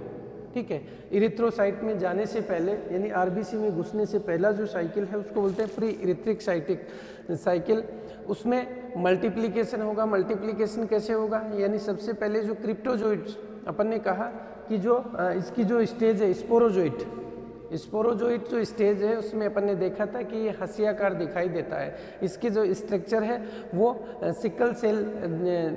ठीक है। इरिथ्रोसाइट में जाने से पहले यानी आरबीसी में घुसने से पहला जो साइकिल है उसको बोलते हैं प्री इरिथ्रिक साइकिल। उसमें मल्टीप्लिकेशन होगा। मल्टीप्लिकेशन कैसे होगा, यानी सबसे पहले जो क्रिप्टोजोइट्स अपन ने कहा कि जो इसकी जो स्टेज है स्पोरोजोइट जो स्टेज है उसमें अपन ने देखा था कि ये हंसियाकार दिखाई देता है। इसकी जो स्ट्रक्चर है वो सिकल सेल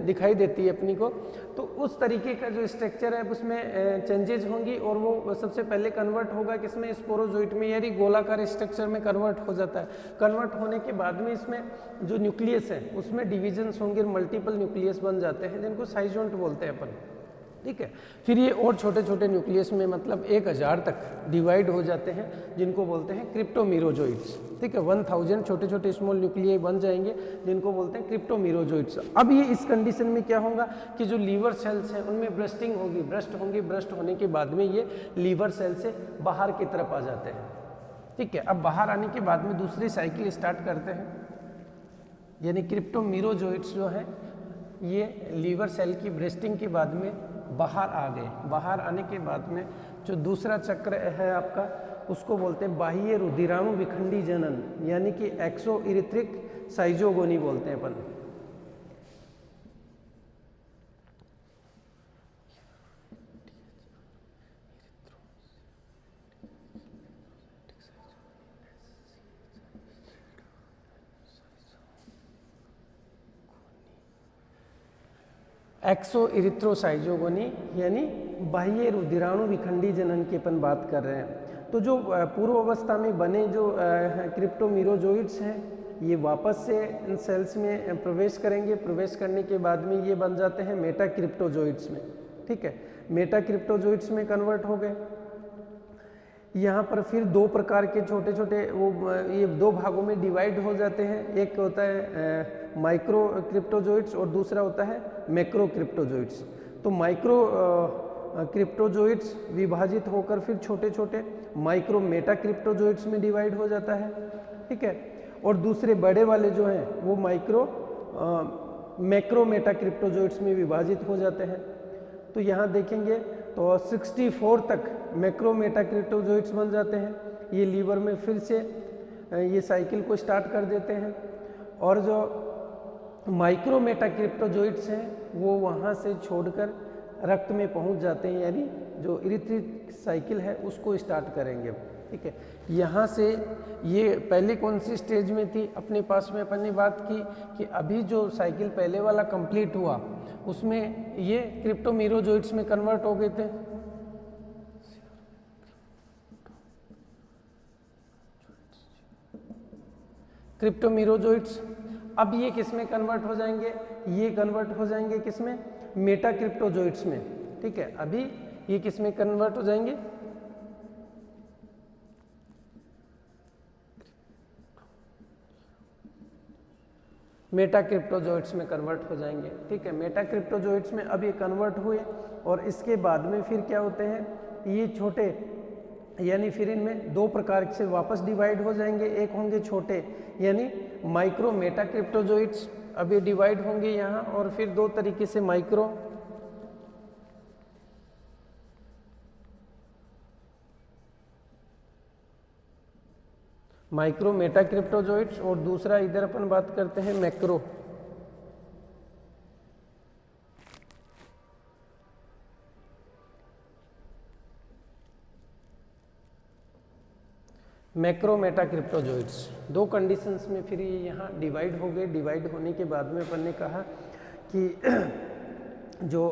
दिखाई देती है अपनी को। तो उस तरीके का जो स्ट्रक्चर है उसमें चेंजेज होंगी और वो सबसे पहले कन्वर्ट होगा किसमें, स्पोरोजोइट में, यानी गोलाकार स्ट्रक्चर में कन्वर्ट हो जाता है। कन्वर्ट होने के बाद में इसमें जो न्यूक्लियस है उसमें डिविजन्स होंगे, मल्टीपल न्यूक्लियस बन जाते हैं जिनको साइजोन्ट बोलते हैं अपन, ठीक है। फिर ये और छोटे छोटे न्यूक्लियस में मतलब 1000 तक डिवाइड हो जाते हैं जिनको बोलते हैं क्रिप्टोमीरोजोइट्स, ठीक है। 1000 छोटे छोटे स्मॉल न्यूक्लियाई बन जाएंगे जिनको बोलते हैं क्रिप्टोमीरोजोइट्स। अब ये इस कंडीशन में क्या होगा कि जो लीवर सेल्स हैं उनमें ब्रस्टिंग होगी, ब्रस्ट होने के बाद में ये लीवर सेल से बाहर की तरफ आ जाते हैं, ठीक है। अब बाहर आने के बाद में दूसरी साइकिल स्टार्ट करते हैं, यानी क्रिप्टोमीरोजोइट्स जो है ये लीवर सेल की ब्रेस्टिंग के बाद में बाहर आ गए। बाहर आने के बाद में जो दूसरा चक्र है आपका उसको बोलते हैं बाह्य रुधिराणु विखंडी जनन, यानी कि एक्सो इरिथ्रिक साइजोगोनी बोलते हैं अपन। एक्सो इरिथ्रोसाइजोगोनी यानी बाह्य रुधिराणु विखंडी जनन की अपन बात कर रहे हैं। तो जो पूर्व अवस्था में बने जो क्रिप्टोमीरोजोइट्स हैं ये वापस से इन सेल्स में प्रवेश करेंगे। प्रवेश करने के बाद में ये बन जाते हैं मेटाक्रिप्टोजोइट्स में, ठीक है। मेटाक्रिप्टोजोइट्स में कन्वर्ट हो गए। यहाँ पर फिर दो प्रकार के छोटे छोटे वो ये दो भागों में डिवाइड हो जाते हैं। एक होता है माइक्रो क्रिप्टोजोइट्स और दूसरा होता है मैक्रो क्रिप्टोजोइट्स। तो माइक्रो क्रिप्टोजोइट्स विभाजित होकर फिर छोटे छोटे माइक्रो मेटा क्रिप्टोजोइट्स में डिवाइड हो जाता है, ठीक है। और दूसरे बड़े वाले जो हैं वो मैक्रो मेटा क्रिप्टोजोइट्स में विभाजित हो जाते हैं। तो यहाँ देखेंगे तो 64 तक मैक्रो मेटा क्रिप्टोजोइट्स बन जाते हैं। ये लीवर में फिर से ये साइकिल को स्टार्ट कर देते हैं और जो माइक्रो मेटा क्रिप्टोजोइट्स हैं वो वहाँ से छोड़कर रक्त में पहुँच जाते हैं, यानी जो इरिथ्रिक साइकिल है उसको स्टार्ट करेंगे, ठीक है। यहाँ से ये पहले कौन सी स्टेज में थी अपने पास में अपन ने बात की कि अभी जो साइकिल पहले वाला कंप्लीट हुआ उसमें ये क्रिप्टोमीरोजोइट्स में कन्वर्ट हो गए थे। क्रिप्टोमीरोजोइट्स अब ये किस में कन्वर्ट हो जाएंगे, ये कन्वर्ट हो जाएंगे किस में, मेटा क्रिप्टोजोइट्स में, ठीक है। अभी ये किस में कन्वर्ट हो जाएंगे, मेटा क्रिप्टोजोइट्स में कन्वर्ट हो जाएंगे, ठीक है। मेटा क्रिप्टोजोइट्स में अब ये कन्वर्ट हुए और इसके बाद में फिर क्या होते हैं, ये छोटे यानी फिर इनमें दो प्रकार से वापस डिवाइड हो जाएंगे। एक होंगे छोटे यानी माइक्रो मेटा क्रिप्टोजोइट्स, अब ये डिवाइड होंगे यहाँ, और फिर दो तरीके से माइक्रो मेटा क्रिप्टोजोइट्स और दूसरा इधर अपन बात करते हैं मैक्रो। मैक्रो मेटा क्रिप्टोजोइट्स दो कंडीशंस में फिर ये यहाँ डिवाइड हो गए। डिवाइड होने के बाद में अपन ने कहा कि जो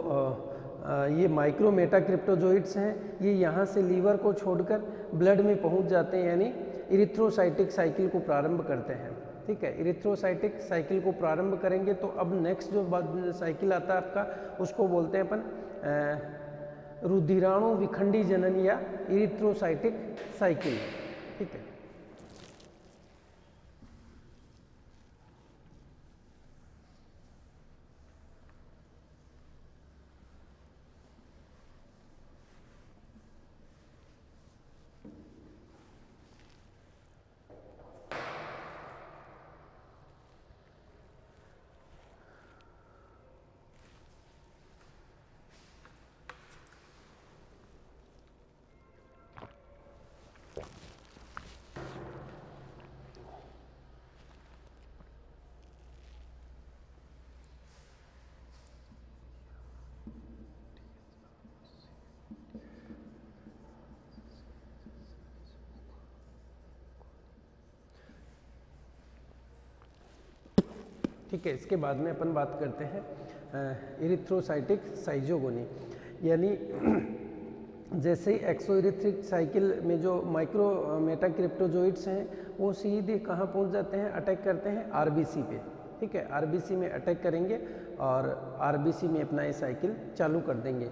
ये माइक्रो मेटा क्रिप्टोजोइट्स हैं ये यहाँ से लीवर को छोड़कर ब्लड में पहुँच जाते हैं, यानी इरिथ्रोसाइटिक साइकिल को प्रारंभ करते हैं, ठीक है। इरिथ्रोसाइटिक साइकिल को प्रारंभ करेंगे तो अब नेक्स्ट जो साइकिल आता है आपका उसको बोलते हैं अपन रुधिराणु विखंडी जनन या इरिथ्रोसाइटिक साइकिल, ठीक है। ठीक है, इसके बाद में अपन बात करते हैं इरिथ्रोसाइटिक साइजोगोनी, यानी जैसे एक्सोइरिथ्रिक साइकिल में जो माइक्रो मेटाक्रिप्टोजोइड्स हैं वो सीधे कहाँ पहुँच जाते हैं, अटैक करते हैं आरबीसी पे। ठीक है, आरबीसी में अटैक करेंगे और आरबीसी में अपना ये साइकिल चालू कर देंगे।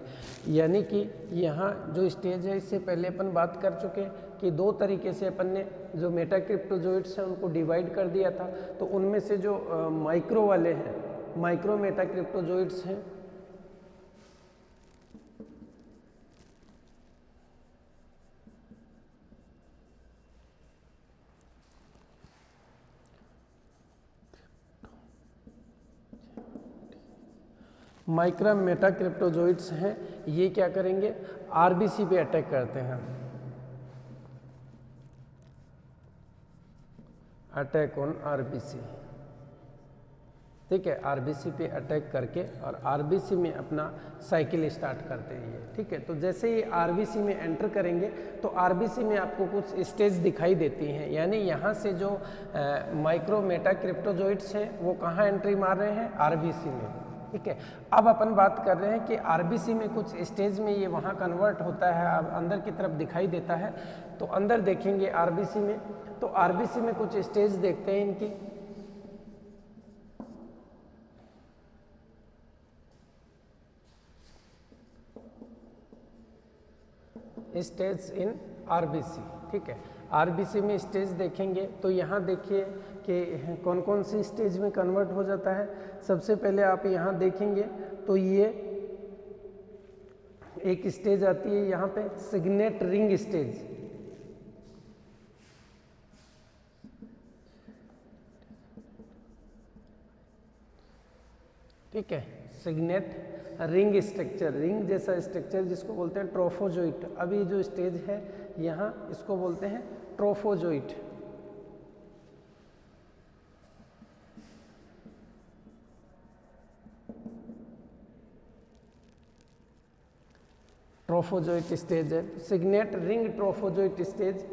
यानी कि यहाँ जो स्टेज है, इससे पहले अपन बात कर चुके हैं कि दो तरीके से अपन ने जो मेटाक्रिप्टोजोइड्स हैं उनको डिवाइड कर दिया था। तो उनमें से जो माइक्रो वाले हैं, माइक्रो मेटाक्रिप्टोजोइड्स हैं, माइक्रो मेटाक्रिप्टोजोइड्स हैं, ये क्या करेंगे, आरबीसी पे अटैक करते हैं। Attack on RBC. ठीक है, आरबीसी पे अटैक करके और आरबीसी में अपना साइकिल स्टार्ट करते हैं ये। ठीक है, तो जैसे ही आरबीसी में एंटर करेंगे तो आरबीसी में आपको कुछ स्टेज दिखाई देती हैं, यानी यहाँ से जो माइक्रो मेटाक्रिप्टोजोइड्स हैं वो कहाँ एंट्री मार रहे हैं, आरबीसी में। ठीक है, अब अपन बात कर रहे हैं कि आरबीसी में कुछ स्टेज में ये वहाँ कन्वर्ट होता है, अब अंदर की तरफ दिखाई देता है। तो अंदर देखेंगे आरबीसी में, तो आरबीसी में कुछ स्टेज देखते हैं इनकी। Stage in RBC. ठीक है, आरबीसी में स्टेज देखेंगे तो यहाँ देखिए कि कौन कौन सी स्टेज में कन्वर्ट हो जाता है। सबसे पहले आप यहाँ देखेंगे तो ये एक स्टेज आती है यहाँ पे, सिग्नेट रिंग स्टेज। ठीक है, सिग्नेट रिंग स्ट्रक्चर, रिंग जैसा स्ट्रक्चर जिसको बोलते हैं ट्रोफोजोइट। अब ये जो स्टेज है यहाँ, इसको बोलते हैं ट्रोफोजोइट। ट्रोफोजोइट स्टेज है, सिग्नेट रिंग ट्रोफोजोइट स्टेज।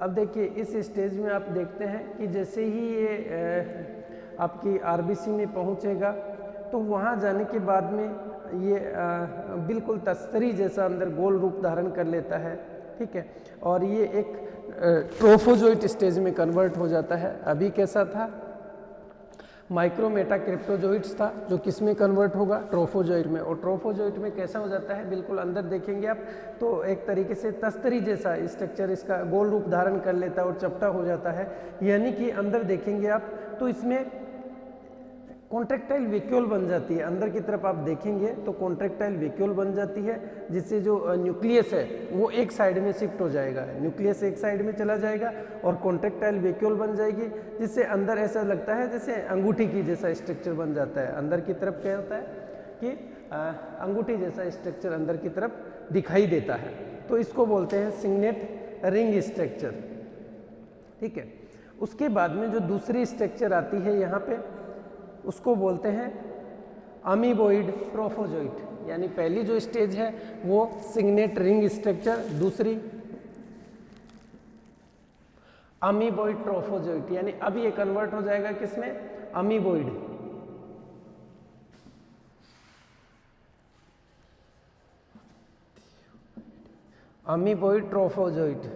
अब देखिए इस स्टेज में आप देखते हैं कि जैसे ही ये आपकी आरबीसी में पहुंचेगा तो वहां जाने के बाद में ये बिल्कुल तस्तरी जैसा अंदर गोल रूप धारण कर लेता है। ठीक है, और ये एक ट्रोफोजोइट स्टेज में कन्वर्ट हो जाता है। अभी कैसा था, माइक्रो मेटाक्रिप्टोजोइट्स था, जो किस में कन्वर्ट होगा, ट्रोफोजोइट में। और ट्रोफोजोइट में कैसा हो जाता है, बिल्कुल अंदर देखेंगे आप तो एक तरीके से तस्तरी जैसा स्ट्रक्चर इसका गोल रूप धारण कर लेता है और चपटा हो जाता है। यानी कि अंदर देखेंगे आप तो इसमें कॉन्ट्रैक्टाइल वैक्यूल बन जाती है। अंदर की तरफ आप देखेंगे तो कॉन्ट्रैक्टाइल वैक्यूल बन जाती है, जिससे जो न्यूक्लियस है वो एक साइड में शिफ्ट हो जाएगा, न्यूक्लियस एक साइड में चला जाएगा और कॉन्ट्रैक्टाइल वैक्यूल बन जाएगी, जिससे अंदर ऐसा लगता है जैसे अंगूठी की जैसा स्ट्रक्चर बन जाता है। अंदर की तरफ क्या होता है कि अंगूठी जैसा स्ट्रक्चर अंदर की तरफ दिखाई देता है, तो इसको बोलते हैं सिग्नेट रिंग स्ट्रक्चर। ठीक है, उसके बाद में जो दूसरी स्ट्रक्चर आती है यहाँ पे, उसको बोलते हैं अमीबोइड ट्रोफोजोइट। यानी पहली जो स्टेज है वो सिग्नेट रिंग स्ट्रक्चर, दूसरी अमीबोइड ट्रोफोजोइट। यानी अब ये कन्वर्ट हो जाएगा किसमें, अमीबोइड। Amoeboid trophozoite.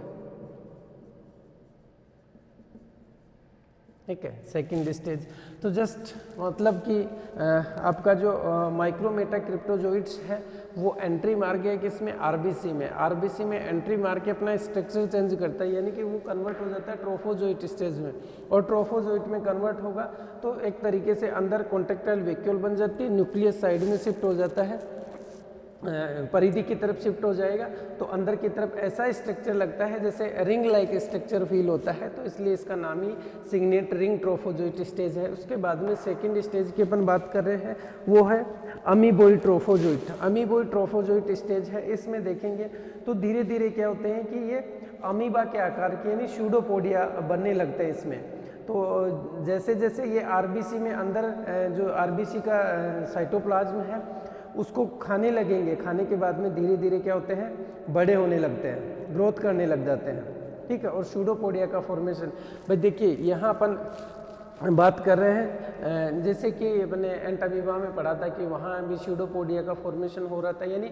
ठीक है, सेकंड स्टेज। तो जस्ट मतलब कि आपका जो माइक्रो मेटाक्रिप्टोजोइट्स है वो एंट्री मार गया किसमें, आरबीसी में। आरबीसी में एंट्री मार के अपना स्ट्रक्चर चेंज करता है, यानी कि वो कन्वर्ट हो जाता है ट्रोफोजोइट स्टेज में। और ट्रोफोजोइट में कन्वर्ट होगा तो एक तरीके से अंदर कॉन्ट्रैक्टाइल वैक्यूल बन जाती है, न्यूक्लियस साइड में शिफ्ट हो जाता है, परिधि की तरफ शिफ्ट हो जाएगा, तो अंदर की तरफ ऐसा स्ट्रक्चर लगता है जैसे रिंग लाइक स्ट्रक्चर फील होता है, तो इसलिए इसका नाम ही सिग्नेट रिंग ट्रोफोजोइट स्टेज है। उसके बाद में सेकंड स्टेज की अपन बात कर रहे हैं, वो है amoeboid trophozoite. Amoeboid trophozoite stage है, इसमें देखेंगे तो धीरे धीरे क्या होते हैं कि ये अमीबा के आकार के यानी सूडोपोडिया बनने लगते हैं इसमें। तो जैसे जैसे ये आरबीसी में अंदर जो आरबीसी का साइटोप्लाज्म है उसको खाने लगेंगे, खाने के बाद में धीरे धीरे क्या होते हैं, बड़े होने लगते हैं, ग्रोथ करने लग जाते हैं, ठीक है। और सूडोपोडिया का फॉर्मेशन, भाई देखिए यहाँ अपन बात कर रहे हैं जैसे कि अपने एंटामीबा में पढ़ा था कि वहाँ भी सूडोपोडिया का फॉर्मेशन हो रहा था, यानी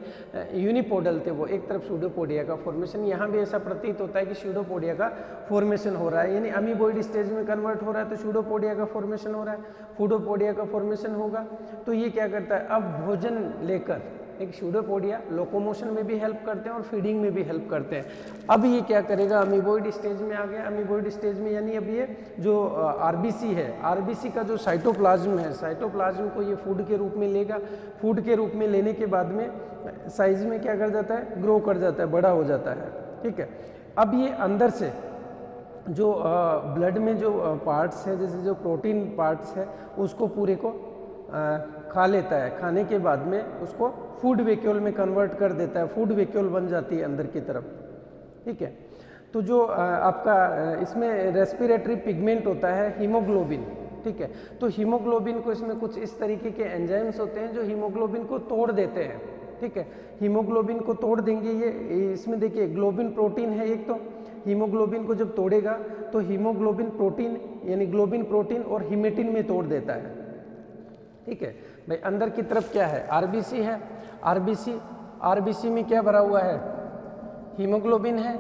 यूनिपोडल थे वो, एक तरफ सूडोपोडिया का फॉर्मेशन। यहाँ भी ऐसा प्रतीत होता है कि सूडोपोडिया का फॉर्मेशन हो रहा है, यानी अमीबोइड स्टेज में कन्वर्ट हो रहा है तो सूडोपोडिया का फॉर्मेशन हो रहा है, फूडोपोडिया का फॉर्मेशन होगा। तो ये क्या करता है, अब भोजन लेकर एक सूडोपोडिया लोकोमोशन में भी हेल्प करते हैं और फीडिंग में भी हेल्प करते हैं। अब ये क्या करेगा, अमीबोइड स्टेज में आ गया। अमीबोइड स्टेज में यानी अब ये जो आरबीसी है, आरबीसी का जो साइटोप्लाज्म है, साइटोप्लाज्म को ये फूड के रूप में लेगा। फूड के रूप में लेने के बाद में साइज में क्या कर जाता है, ग्रो कर जाता है, बड़ा हो जाता है, ठीक है। अब ये अंदर से जो ब्लड में जो पार्ट्स है, जैसे जो प्रोटीन पार्ट्स है, उसको पूरे को खा लेता है। खाने के बाद में उसको फूड वेक्यूल में कन्वर्ट कर देता है, फूड वेक्यूल बन जाती है अंदर की तरफ, ठीक है। तो जो आपका इसमें रेस्पिरेटरी पिगमेंट होता है हीमोग्लोबिन, ठीक है। तो हीमोग्लोबिन को इसमें कुछ इस तरीके के एंजाइम्स होते हैं जो हीमोग्लोबिन को तोड़ देते हैं, ठीक है। हीमोग्लोबिन को तोड़ देंगे, ये इसमें देखिए ग्लोबिन प्रोटीन है एक, तो हीमोग्लोबिन को जब तोड़ेगा तो हीमोग्लोबिन प्रोटीन यानी ग्लोबिन प्रोटीन और हिमेटिन में तोड़ देता है, ठीक है। भाई अंदर की तरफ क्या है, आरबीसी है। आरबीसी में क्या भरा हुआ है, हीमोग्लोबिन है,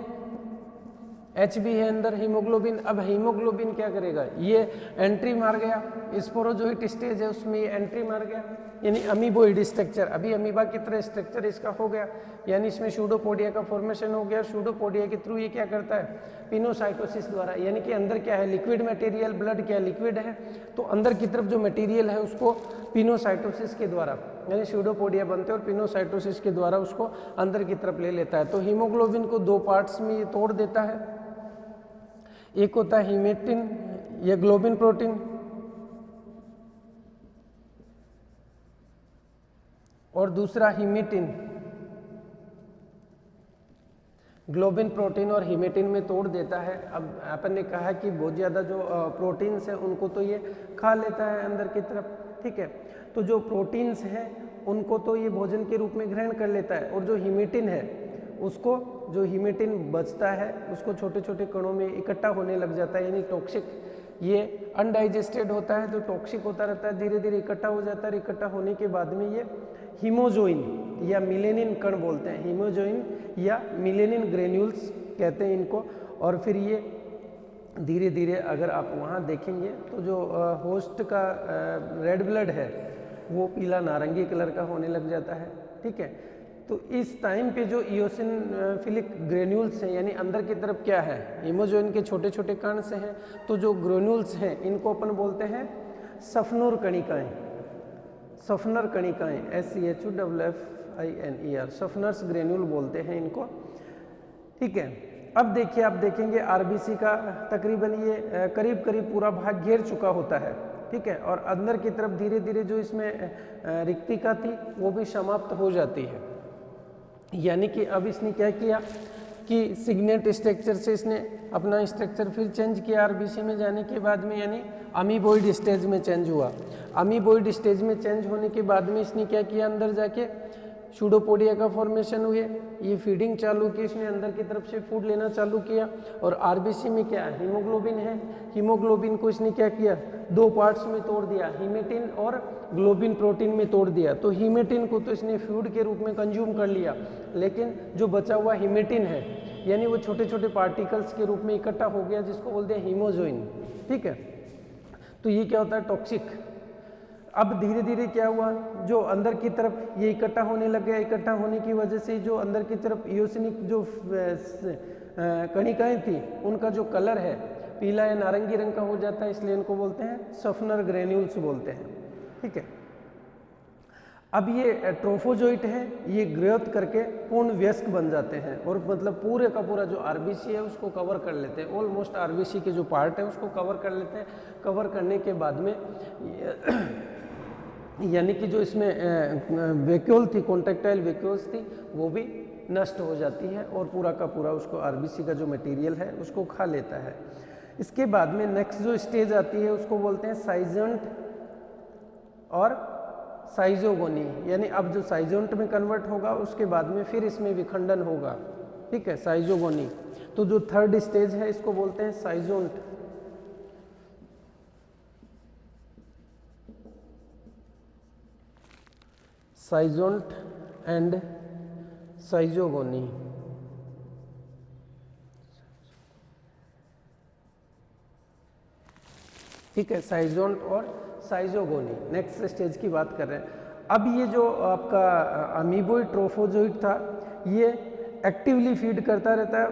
एच बी है अंदर हीमोग्लोबिन। अब हीमोग्लोबिन क्या करेगा, ये एंट्री मार गया, स्पोरोजोइट स्टेज है उसमें ये एंट्री मार गया, यानी अमीबोइड स्ट्रक्चर, अभी अमीबा की तरह स्ट्रक्चर इसका हो गया, यानी इसमें सूडोपोडिया का फॉर्मेशन हो गया। सूडोपोडिया के थ्रू ये क्या करता है, पिनोसाइटोसिस द्वारा, यानी कि अंदर क्या है, लिक्विड मटेरियल, ब्लड क्या लिक्विड है, तो अंदर की तरफ जो मटेरियल है उसको पिनोसाइटोसिस के द्वारा, यानी सूडोपोडिया बनते हैं और पिनोसाइटोसिस के द्वारा उसको अंदर की तरफ ले लेता है। तो हीमोग्लोबिन को दो पार्ट्स में ये तोड़ देता है, एक होता है हिमेटिन या ग्लोबिन प्रोटीन और दूसरा हिमेटिन। ग्लोबिन प्रोटीन और हिमेटिन में तोड़ देता है। अब अपन ने कहा कि बहुत ज़्यादा जो प्रोटीन्स हैं उनको तो ये खा लेता है अंदर की तरफ, ठीक है। तो जो प्रोटीन्स हैं उनको तो ये भोजन के रूप में ग्रहण कर लेता है, और जो हिमेटिन है उसको, जो हिमेटिन बचता है उसको छोटे छोटे कणों में इकट्ठा होने लग जाता है, यानी टॉक्सिक, ये अनडाइजेस्टेड होता है तो टॉक्सिक होता रहता है, धीरे धीरे इकट्ठा हो जाता है। इकट्ठा होने के बाद में ये हीमोजोइन या मिलेनिन कण बोलते हैं, हीमोजोइन या मिलेनिन ग्रेन्यूल्स कहते हैं इनको। और फिर ये धीरे धीरे अगर आप वहाँ देखेंगे तो जो होस्ट का रेड ब्लड है वो पीला नारंगी कलर का होने लग जाता है, ठीक है। तो इस टाइम पे जो इयोसिनोफिलिक ग्रेन्यूल्स हैं, यानी अंदर की तरफ क्या है, हीमोजोइन के छोटे छोटे कण से हैं, तो जो ग्रेन्यूल्स हैं इनको अपन बोलते हैं सफनुर कणिकाएं, सफनर कणिकाएं, SCHUFFINER, सफनर्स ग्रेन्यूल बोलते हैं इनको, ठीक है। अब देखिए, आप देखेंगे आरबीसी का तकरीबन ये करीब करीब पूरा भाग घेर चुका होता है, ठीक है। और अंदर की तरफ धीरे धीरे जो इसमें रिक्तिका थी वो भी समाप्त हो जाती है, यानी कि अब इसने क्या किया कि सिग्नेट स्ट्रक्चर से इसने अपना स्ट्रक्चर फिर चेंज किया आरबीसी में जाने के बाद में, यानी अमीबोइड स्टेज में चेंज हुआ। अमीबोइड स्टेज में चेंज होने के बाद में इसने क्या किया, अंदर जाके सूडोपोडिया का फॉर्मेशन हुए, ये फीडिंग चालू की, इसने अंदर की तरफ से फूड लेना चालू किया। और आरबीसी में क्या है, हीमोग्लोबिन है, हीमोग्लोबिन को इसने क्या किया, दो पार्ट्स में तोड़ दिया, हिमेटिन और ग्लोबिन प्रोटीन में तोड़ दिया। तो हिमेटिन को तो इसने फूड के रूप में कंज्यूम कर लिया, लेकिन जो बचा हुआ हिमेटिन है यानी वो छोटे छोटे पार्टिकल्स के रूप में इकट्ठा हो गया, जिसको बोलते हैं हीमोजोइन, ठीक है। तो ये क्या होता है, टॉक्सिक। अब धीरे धीरे क्या हुआ, जो अंदर की तरफ ये इकट्ठा होने लग गया, इकट्ठा होने की वजह से जो अंदर की तरफ इयोसिनिक जो कणिकाएं थी उनका जो कलर है पीला या नारंगी रंग का हो जाता है, इसलिए इनको बोलते हैं सफनर ग्रेन्यूल्स बोलते हैं, ठीक है। अब ये ट्रोफोजोइट है, ये ग्रोथ करके पूर्ण वयस्क बन जाते हैं और मतलब पूरे का पूरा जो आरबीसी है उसको कवर कर लेते हैं, ऑलमोस्ट आरबीसी के जो पार्ट है उसको कवर कर लेते हैं। कवर करने के बाद में यानी कि जो इसमें वैक्यूल थी, कॉन्ट्रैक्टाइल वैक्यूल्स थी, वो भी नष्ट हो जाती है और पूरा का पूरा उसको आरबीसी का जो मटेरियल है उसको खा लेता है। इसके बाद में नेक्स्ट जो स्टेज आती है उसको बोलते हैं साइजेंट और साइजोगोनी, यानी अब जो साइजेंट में कन्वर्ट होगा उसके बाद में फिर इसमें विखंडन होगा, ठीक है, साइजोगोनी। तो जो थर्ड स्टेज है इसको बोलते हैं साइजोंट। साइजोंट एंड साइजोगोनी। ठीक है, साइजोंट और साइजोगोनी नेक्स्ट स्टेज की बात कर रहे हैं। अब ये जो आपका अमीबोइड ट्रोफोजोइड था ये एक्टिवली फीड करता रहता है,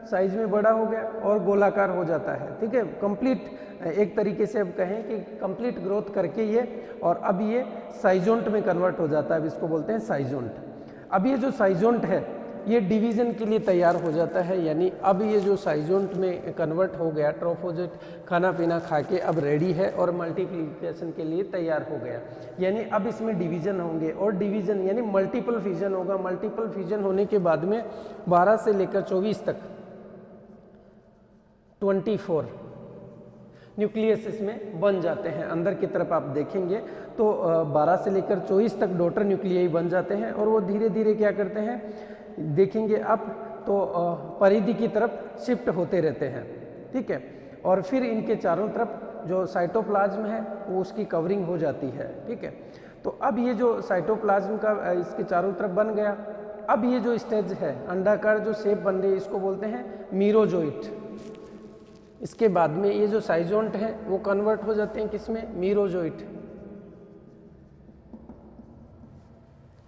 साइज में बड़ा हो गया और गोलाकार हो जाता है, ठीक है, कंप्लीट एक तरीके से अब कहें कि कंप्लीट ग्रोथ करके ये, और अब ये साइजोंट में कन्वर्ट हो जाता है, अब इसको बोलते हैं साइजोंट। अब ये जो साइजोंट है ये डिवीज़न के लिए तैयार हो जाता है, यानी अब ये जो साइजोंट में कन्वर्ट हो गया, ट्रोफोजोइट खाना पीना खा के अब रेडी है और मल्टीप्लिकेशन के लिए तैयार हो गया, यानी अब इसमें डिवीज़न होंगे और डिवीज़न यानी मल्टीपल फ्यूजन होगा। मल्टीपल फ्यूजन होने के बाद में 12 से लेकर 24 तक 24 न्यूक्लियस इसमें बन जाते हैं। अंदर की तरफ आप देखेंगे तो 12 से लेकर 24 तक डॉटर न्यूक्लियाई बन जाते हैं और वो धीरे धीरे क्या करते हैं देखेंगे अब तो परिधि की तरफ शिफ्ट होते रहते हैं, ठीक है, और फिर इनके चारों तरफ जो साइटोप्लाज्म है वो उसकी कवरिंग हो जाती है, ठीक है। तो अब ये जो साइटोप्लाज्म का इसके चारों तरफ बन गया, अब ये जो स्टेज है अंडाकार जो शेप बन रही है इसको बोलते हैं मीरोजोइट। इसके बाद में ये जो साइजोंट है वो कन्वर्ट हो जाते हैं किसमें, मीरोजोइट,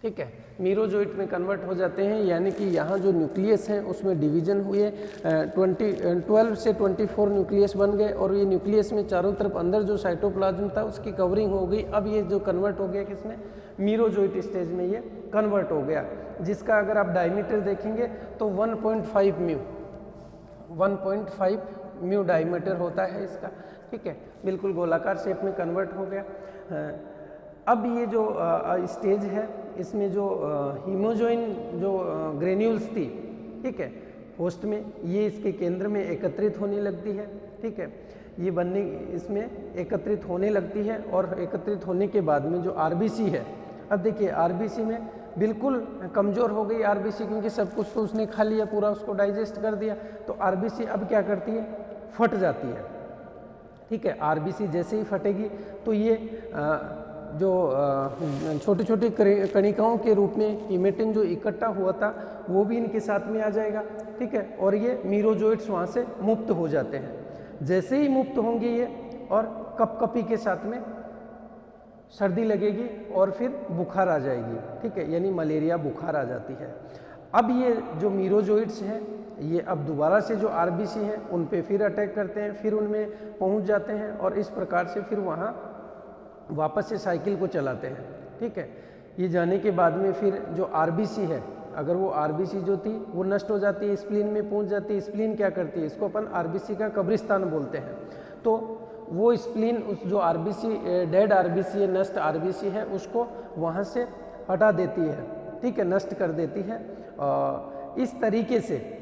ठीक है, मीरोजोइट में कन्वर्ट हो जाते हैं, यानी कि यहाँ जो न्यूक्लियस है उसमें डिवीजन हुए 12 से 24 न्यूक्लियस बन गए और ये न्यूक्लियस में चारों तरफ अंदर जो साइटोप्लाज्म था उसकी कवरिंग हो गई। अब ये जो कन्वर्ट हो गया किसमें, मीरोजोइट स्टेज में ये कन्वर्ट हो गया, जिसका अगर आप डायमीटर देखेंगे तो 1.5 म्यू डायमीटर होता है इसका, ठीक है, बिल्कुल गोलाकार शेप में कन्वर्ट हो गया। अब ये जो स्टेज है इसमें जो हीमोजोइन जो ग्रेन्यूल्स थी, ठीक है, होस्ट में, ये इसके केंद्र में एकत्रित होने लगती है, ठीक है, ये बनने इसमें एकत्रित होने लगती है और एकत्रित होने के बाद में जो आरबीसी है, अब देखिए आरबीसी में बिल्कुल कमज़ोर हो गई आरबीसी, क्योंकि सब कुछ तो उसने खा लिया, पूरा उसको डाइजेस्ट कर दिया, तो आरबीसी अब क्या करती है, फट जाती है, ठीक है। आरबीसी जैसे ही फटेगी तो ये जो छोटी छोटी कणिकाओं के रूप में हीमेटिन जो इकट्ठा हुआ था वो भी इनके साथ में आ जाएगा, ठीक है, और ये मीरोजोइट्स वहाँ से मुक्त हो जाते हैं। जैसे ही मुक्त होंगे ये और कपकपी के साथ में सर्दी लगेगी और फिर बुखार आ जाएगी, ठीक है, यानी मलेरिया बुखार आ जाती है। अब ये जो मीरोजोइट्स हैं ये अब दोबारा से जो आरबीसी हैं उन पे फिर अटैक करते हैं, फिर उनमें पहुंच जाते हैं और इस प्रकार से फिर वहाँ वापस से साइकिल को चलाते हैं, ठीक है। ये जाने के बाद में फिर जो आरबीसी है, अगर वो आरबीसी जो थी वो नष्ट हो जाती है, स्प्लीन में पहुंच जाती है, स्प्लीन क्या करती है, इसको अपन आरबीसी का कब्रिस्तान बोलते हैं, तो वो स्प्लीन उस जो आरबीसी डेड आरबीसी है, नष्ट आरबीसी है, उसको वहाँ से हटा देती है, ठीक है, नष्ट कर देती है। इस तरीके से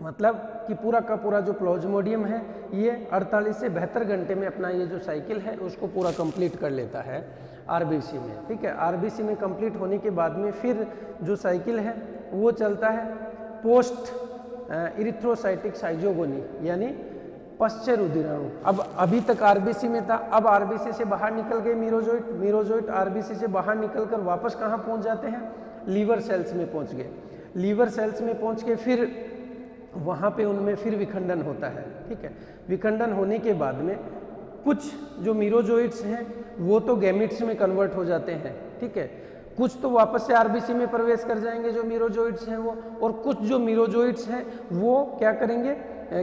मतलब कि पूरा का पूरा जो प्लाज्मोडियम है ये 48 से 72 घंटे में अपना ये जो साइकिल है उसको पूरा कंप्लीट कर लेता है आरबीसी में, ठीक है। आरबीसी में कंप्लीट होने के बाद में फिर जो साइकिल है वो चलता है पोस्ट इरिथ्रोसाइटिक साइजोगोनी, यानी पश्च रुधिराणु। अब अभी तक आरबीसी में था, अब आरबीसी से बाहर निकल गए मीरोजोइट, मीरोजोइट आरबीसी से बाहर निकलकर वापस कहाँ पहुँच जाते हैं, लीवर सेल्स में पहुँच गए। लीवर सेल्स में पहुँच के फिर वहाँ पे उनमें फिर विखंडन होता है, ठीक है। विखंडन होने के बाद में कुछ जो मीरोजोइट्स हैं वो तो गैमिट्स में कन्वर्ट हो जाते हैं, ठीक है, कुछ तो वापस से आरबीसी में प्रवेश कर जाएंगे जो मीरोजोइट्स हैं वो, और कुछ जो मीरोजोइट्स हैं वो क्या करेंगे,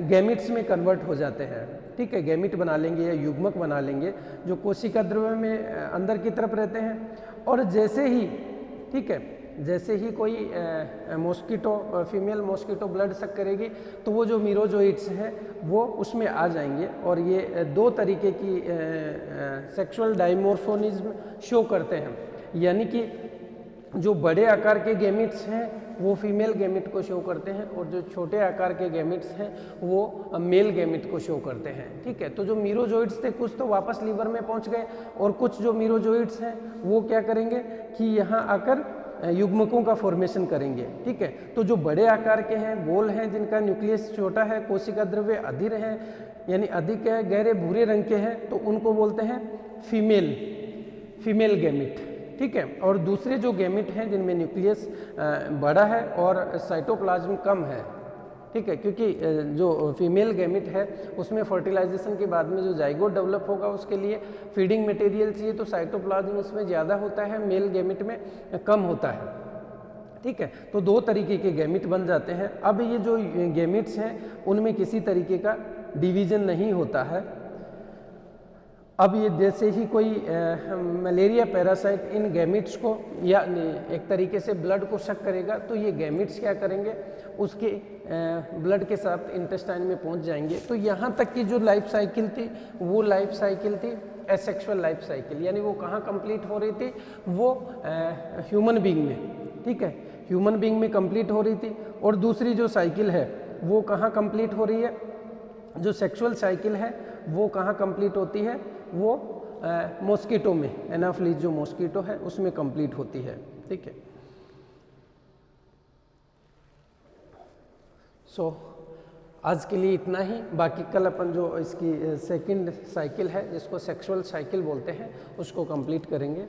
गैमिट्स में कन्वर्ट हो जाते हैं, ठीक है, गैमिट बना लेंगे या युग्मक बना लेंगे जो कोशिका द्रव्य में अंदर की तरफ रहते हैं। और जैसे ही, ठीक है, जैसे ही कोई मॉस्किटो फीमेल मॉस्किटो ब्लड सक करेगी तो वो जो मीरोजोइट्स हैं वो उसमें आ जाएंगे और ये दो तरीके की सेक्सुअल डाइमोर्फोनिज्म शो करते हैं, यानी कि जो बड़े आकार के गैमिट्स हैं वो फीमेल गैमेट को शो करते हैं और जो छोटे आकार के गैमेट्स हैं वो मेल गैमेट को शो करते हैं। ठीक है, तो जो मीरोजोइड्स थे कुछ तो वापस लीवर में पहुंच गए और कुछ जो मीरोजोइड्स हैं वो क्या करेंगे कि यहाँ आकर युग्मकों का फॉर्मेशन करेंगे। ठीक है, तो जो बड़े आकार के हैं, गोल हैं, जिनका न्यूक्लियस छोटा है, कोशिका द्रव्य अधीर है यानी अधिक है, गहरे भूरे रंग के हैं, तो उनको बोलते हैं फीमेल गैमेट। ठीक है, और दूसरे जो गैमेट हैं जिनमें न्यूक्लियस बड़ा है और साइटोप्लाज्म कम है। ठीक है, क्योंकि जो फीमेल गैमेट है उसमें फर्टिलाइजेशन के बाद में जो जाइगोट डेवलप होगा उसके लिए फीडिंग मटेरियल चाहिए, तो साइटोप्लाज्म उसमें ज़्यादा होता है, मेल गैमेट में कम होता है। ठीक है, तो दो तरीके के गैमेट बन जाते हैं। अब ये जो गैमेट्स हैं उनमें किसी तरीके का डिवीज़न नहीं होता है। अब ये जैसे ही कोई मलेरिया पैरासाइट इन गैमेट्स को या एक तरीके से ब्लड को शक करेगा तो ये गैमेट्स क्या करेंगे, उसके ब्लड के साथ इंटेस्टाइन में पहुंच जाएंगे। तो यहाँ तक की जो लाइफ साइकिल थी वो लाइफ साइकिल थी एसेक्सुअल लाइफ साइकिल, यानी वो कहाँ कंप्लीट हो रही थी, वो ह्यूमन बीइंग में। ठीक है, ह्यूमन बीइंग में कंप्लीट हो रही थी। और दूसरी जो साइकिल है वो कहाँ कंप्लीट हो रही है, जो सेक्सुअल साइकिल है वो कहाँ कंप्लीट होती है, वो मॉस्किटो में, एनाफ्लीज जो मॉस्किटो है उसमें कंप्लीट होती है। ठीक है, सो आज के लिए इतना ही। बाकी कल अपन जो इसकी सेकंड साइकिल है जिसको सेक्सुअल साइकिल बोलते हैं उसको कंप्लीट करेंगे।